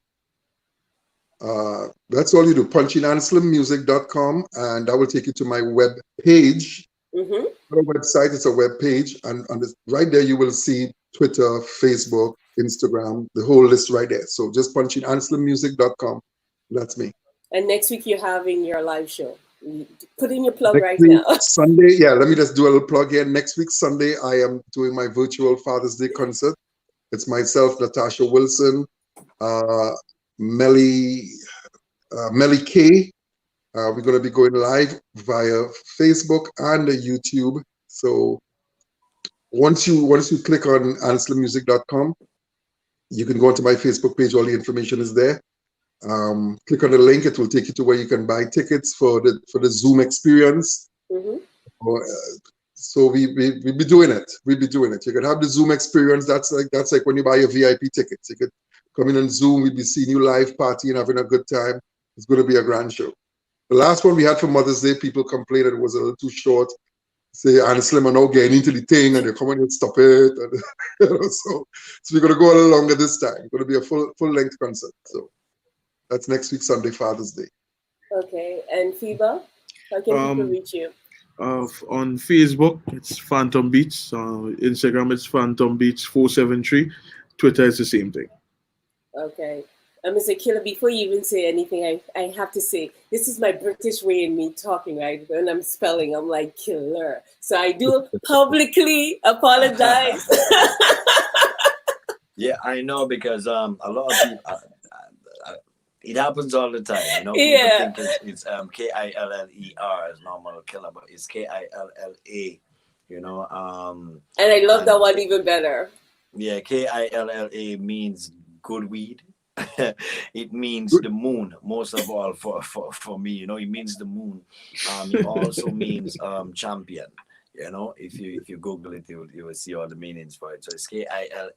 Speaker 3: That's all you do. Punch in anslemmusic.com, and that will take you to my web page. Our website is a web page, and right there you will see Twitter, Facebook, Instagram, the whole list right there. So just punch in anslemmusic.com. That's me.
Speaker 1: And next week you're having your live show. Put in your plug
Speaker 3: next
Speaker 1: now.
Speaker 3: Sunday, let me just do a little plug here. Next week, Sunday, I am doing my virtual Father's Day concert. It's myself, Natasha Wilson, Melly K. We're going to be going live via Facebook and YouTube. So once you click on anslemmusic.com, you can go onto my Facebook page. All the information is there. Click on the link. It will take you to where you can buy tickets for the Zoom experience. So we be doing it. We'll be doing it. You can have the Zoom experience. That's like when you buy your VIP tickets. You could come in on Zoom. We'll be seeing you live, partying, having a good time. It's going to be a grand show. The last one we had for Mother's Day, people complained that it was a little too short. Say, Anslem are now getting into the thing and they're coming and stop it. And, so we're going to go a little longer this time. It's going to be a full-length concert. So that's next week, Sunday, Father's Day.
Speaker 1: Okay. And Afibah, how can people reach you?
Speaker 5: On Facebook, it's Phantom Beats. Instagram, it's Phantom Beats 473. Twitter is the same thing.
Speaker 1: Okay. Mr. Killa, before you even say anything, I have to say, this is my British way in me talking, right? When I'm spelling, I'm like killer. So I do publicly apologize.
Speaker 4: Yeah, I know, because a lot of people, it happens all the time. You know, people
Speaker 1: Yeah.
Speaker 4: think it's Killer as normal Killer, but it's Killa. You know,
Speaker 1: And I love that one even better.
Speaker 4: yeah, Killa means good weed. It means the moon, most of all for me. You know, it means the moon. It also means champion. You know, if you Google it, you will see all the meanings for it. So it's Killa,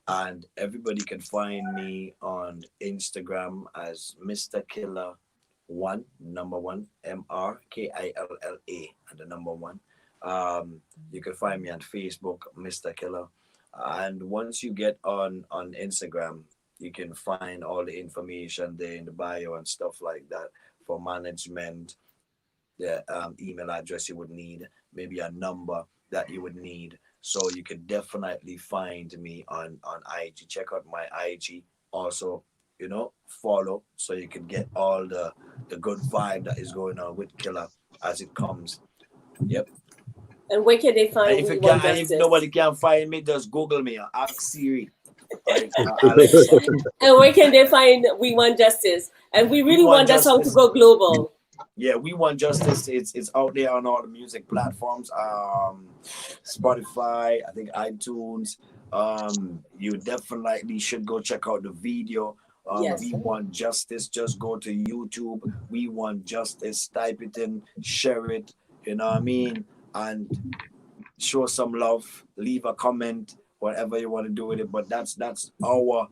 Speaker 4: and everybody can find me on Instagram as Mr. Killa 1, number 1, MrKilla, and the number 1. You can find me on Facebook, Mr. Killa, and once you get on Instagram, you can find all the information there in the bio and stuff like that for management. The email address you would need, maybe a number that you would need. So you can definitely find me on IG. Check out my IG. Also, you know, follow so you can get all the good vibe that is going on with Killa as it comes. Yep.
Speaker 1: And where can they find
Speaker 4: And
Speaker 1: you?
Speaker 4: if nobody can find me, just Google me or ask Siri.
Speaker 1: And where can they find We Want Justice? And we really want that song to go global.
Speaker 4: Yeah, We Want Justice. It's out there on all the music platforms. Spotify, I think iTunes. You definitely should go check out the video.
Speaker 1: Yes.
Speaker 4: We Want Justice. Just go to YouTube. We Want Justice. Type it in, share it. You know what I mean? And show some love. Leave a comment. Whatever you want to do with it. But that's our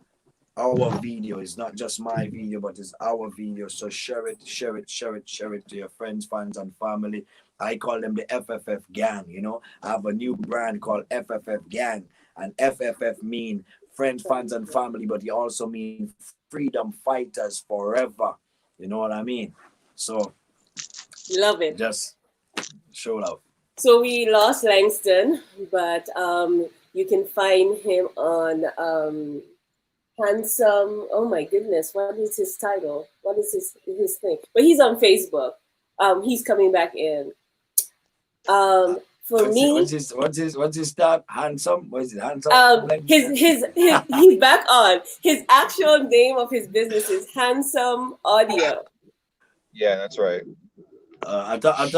Speaker 4: video. It's not just my video, but it's our video. So share it to your friends, fans, and family. I call them the FFF gang. You know, I have a new brand called FFF gang, and FFF mean friends, fans, and family, but it also mean freedom fighters forever. You know what I mean? So
Speaker 1: love it.
Speaker 4: Just show love.
Speaker 1: So we lost Langston, but you can find him on Handsome. Oh my goodness, what is his title? What is his thing? But he's on Facebook. He's coming back in. What's his start? Handsome? What is it? Handsome? He's back on. His actual name of his business is Handsome Audio.
Speaker 2: Yeah, that's right.
Speaker 4: I thought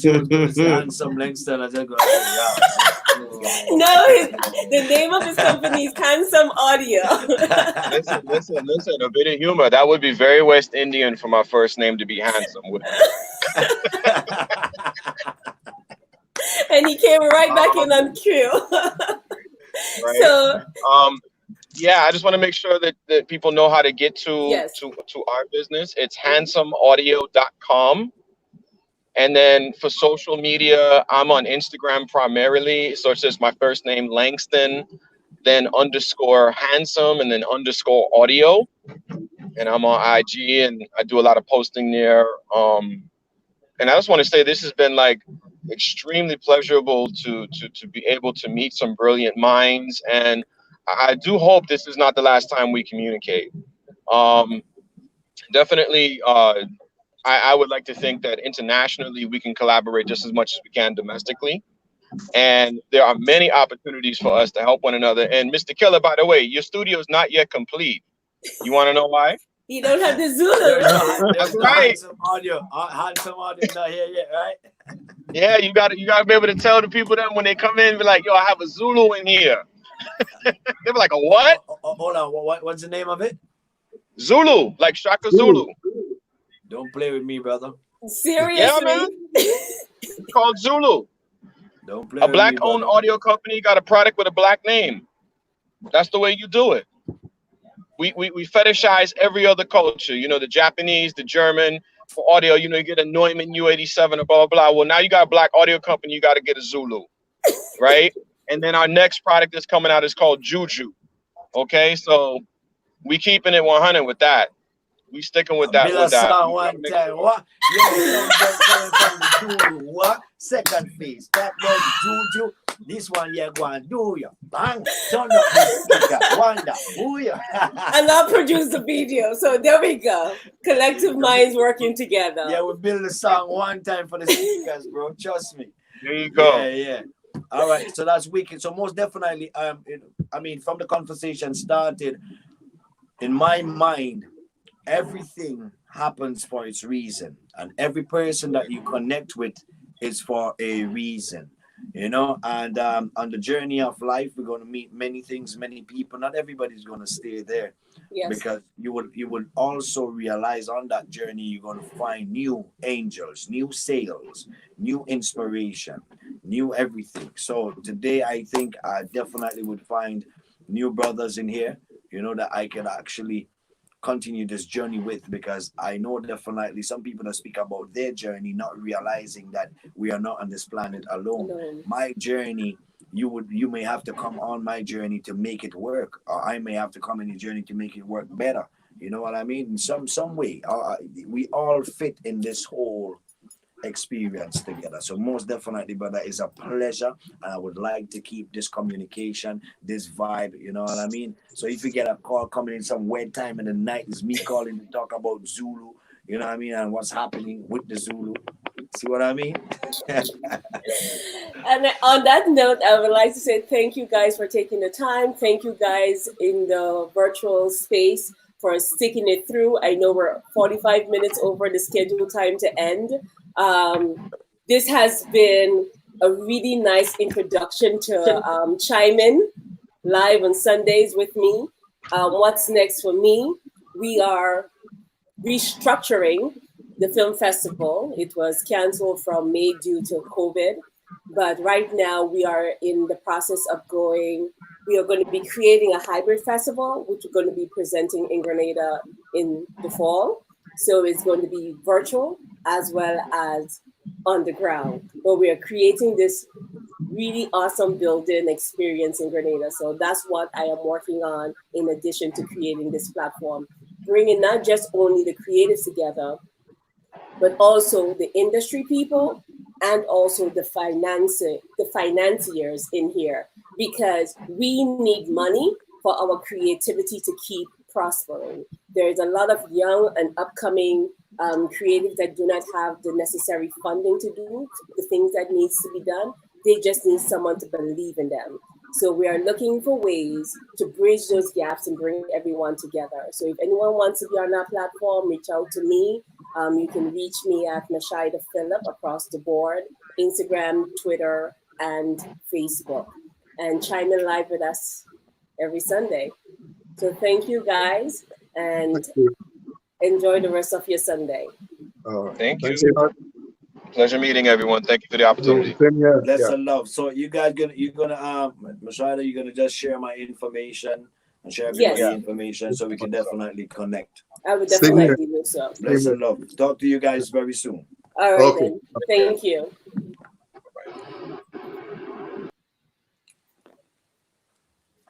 Speaker 4: she was going to say Handsome Langston. I just go, yeah.
Speaker 1: No, the name of his company is Handsome Audio.
Speaker 2: listen, a bit of humor. That would be very West Indian for my first name to be Handsome.
Speaker 1: And he came right back in on cue.
Speaker 2: Right.
Speaker 1: So,
Speaker 2: yeah, I just want to make sure that people know how to get to our business. It's handsomeaudio.com. And then for social media, I'm on Instagram primarily. So it's just my first name, Langston, then _ handsome, and then _ audio. And I'm on IG, and I do a lot of posting there. And I just want to say this has been like extremely pleasurable to be able to meet some brilliant minds. And I do hope this is not the last time we communicate. Definitely, I would like to think that internationally we can collaborate just as much as we can domestically. And there are many opportunities for us to help one another. And Mr. Killa, by the way, your studio is not yet complete. You want to know why?
Speaker 1: You don't have the Zulu.
Speaker 2: That's right.
Speaker 4: Handsome audio not here yet, right?
Speaker 2: Yeah, you got to be able to tell the people that when they come in, be like, yo, I have a Zulu in here. They be like, a what?
Speaker 4: Hold on. What's the name of it?
Speaker 2: Zulu, like Shaka Zulu.
Speaker 4: Don't play with me, brother.
Speaker 1: Seriously?
Speaker 2: Yeah, man. It's called Zulu.
Speaker 4: Don't play
Speaker 2: A
Speaker 4: with
Speaker 2: black-owned audio company got a product with a black name. That's the way you do it. We fetishize every other culture. You know, the Japanese, the German. For audio, you know, you get a Neumann U87 or blah, blah, blah. Well, now you got a black audio company, you got to get a Zulu, right? And then our next product that's coming out is called Juju. Okay, so we keeping it 100 with that. We sticking with that.
Speaker 4: What? Second phase. That was Juju. This one, yeah, go and do ya. Bang, turn up the speaker. Wonder, who ya?
Speaker 1: And I'll produce the video. So there we go. Collective minds working together.
Speaker 4: Yeah, we build the song one time for the speakers, bro. Trust me.
Speaker 2: There you go.
Speaker 4: Yeah. All right, so that's wicked. So most definitely, from the conversation started, in my mind, everything happens for its reason, and every person that you connect with is for a reason, and on the journey of life, we're going to meet many things, many people. Not everybody's going to stay there. Yes. Because you will also realize on that journey you're going to find new angels, new sales, new inspiration, new everything. So today I think I definitely would find new brothers in here, that I can actually continue this journey with, because I know definitely some people that speak about their journey, not realizing that we are not on this planet alone. My journey, you may have to come on my journey to make it work, or I may have to come in your journey to make it work better. You know what I mean? In some way, we all fit in this whole experience together. So most definitely, brother, it's a pleasure, and I would like to keep this communication, this vibe, you know what I mean? So if you get a call coming in some weird time in the night, it's me calling to talk about Zulu, you know what I mean, and what's happening with the Zulu. See what I mean?
Speaker 1: And on that note, I would like to say thank you guys for taking the time. Thank you guys in the virtual space for sticking it through. I know we're 45 minutes over the scheduled time to end. This has been a really nice introduction to Chime In live on Sundays with me. What's next for me? We are restructuring the film festival. It was canceled from May due to COVID, but right now we are in the process of we are going to be creating a hybrid festival, which we're going to be presenting in Grenada in the fall. So it's going to be virtual as well as on the ground, but we are creating this really awesome building experience in Grenada. So that's what I am working on, in addition to creating this platform, bringing not just only the creatives together, but also the industry people and also the financiers in here, because we need money for our creativity to keep prospering. There's a lot of young and upcoming creatives that do not have the necessary funding to do the things that needs to be done. They just need someone to believe in them. So we are looking for ways to bridge those gaps and bring everyone together. So if anyone wants to be on our platform, reach out to me. You can reach me at Meschida Philip across the board, Instagram, Twitter, and Facebook. And chime in live with us every Sunday. So thank you guys, and enjoy the rest of your Sunday.
Speaker 2: Thank you. Pleasure meeting everyone. Thank you for the opportunity.
Speaker 4: Bless and love. So you guys Meschida, you're gonna just share my information and share everybody's information so we can definitely connect.
Speaker 1: I would definitely do so.
Speaker 4: Bless and love. Talk to you guys very soon.
Speaker 1: All right then. Thank you.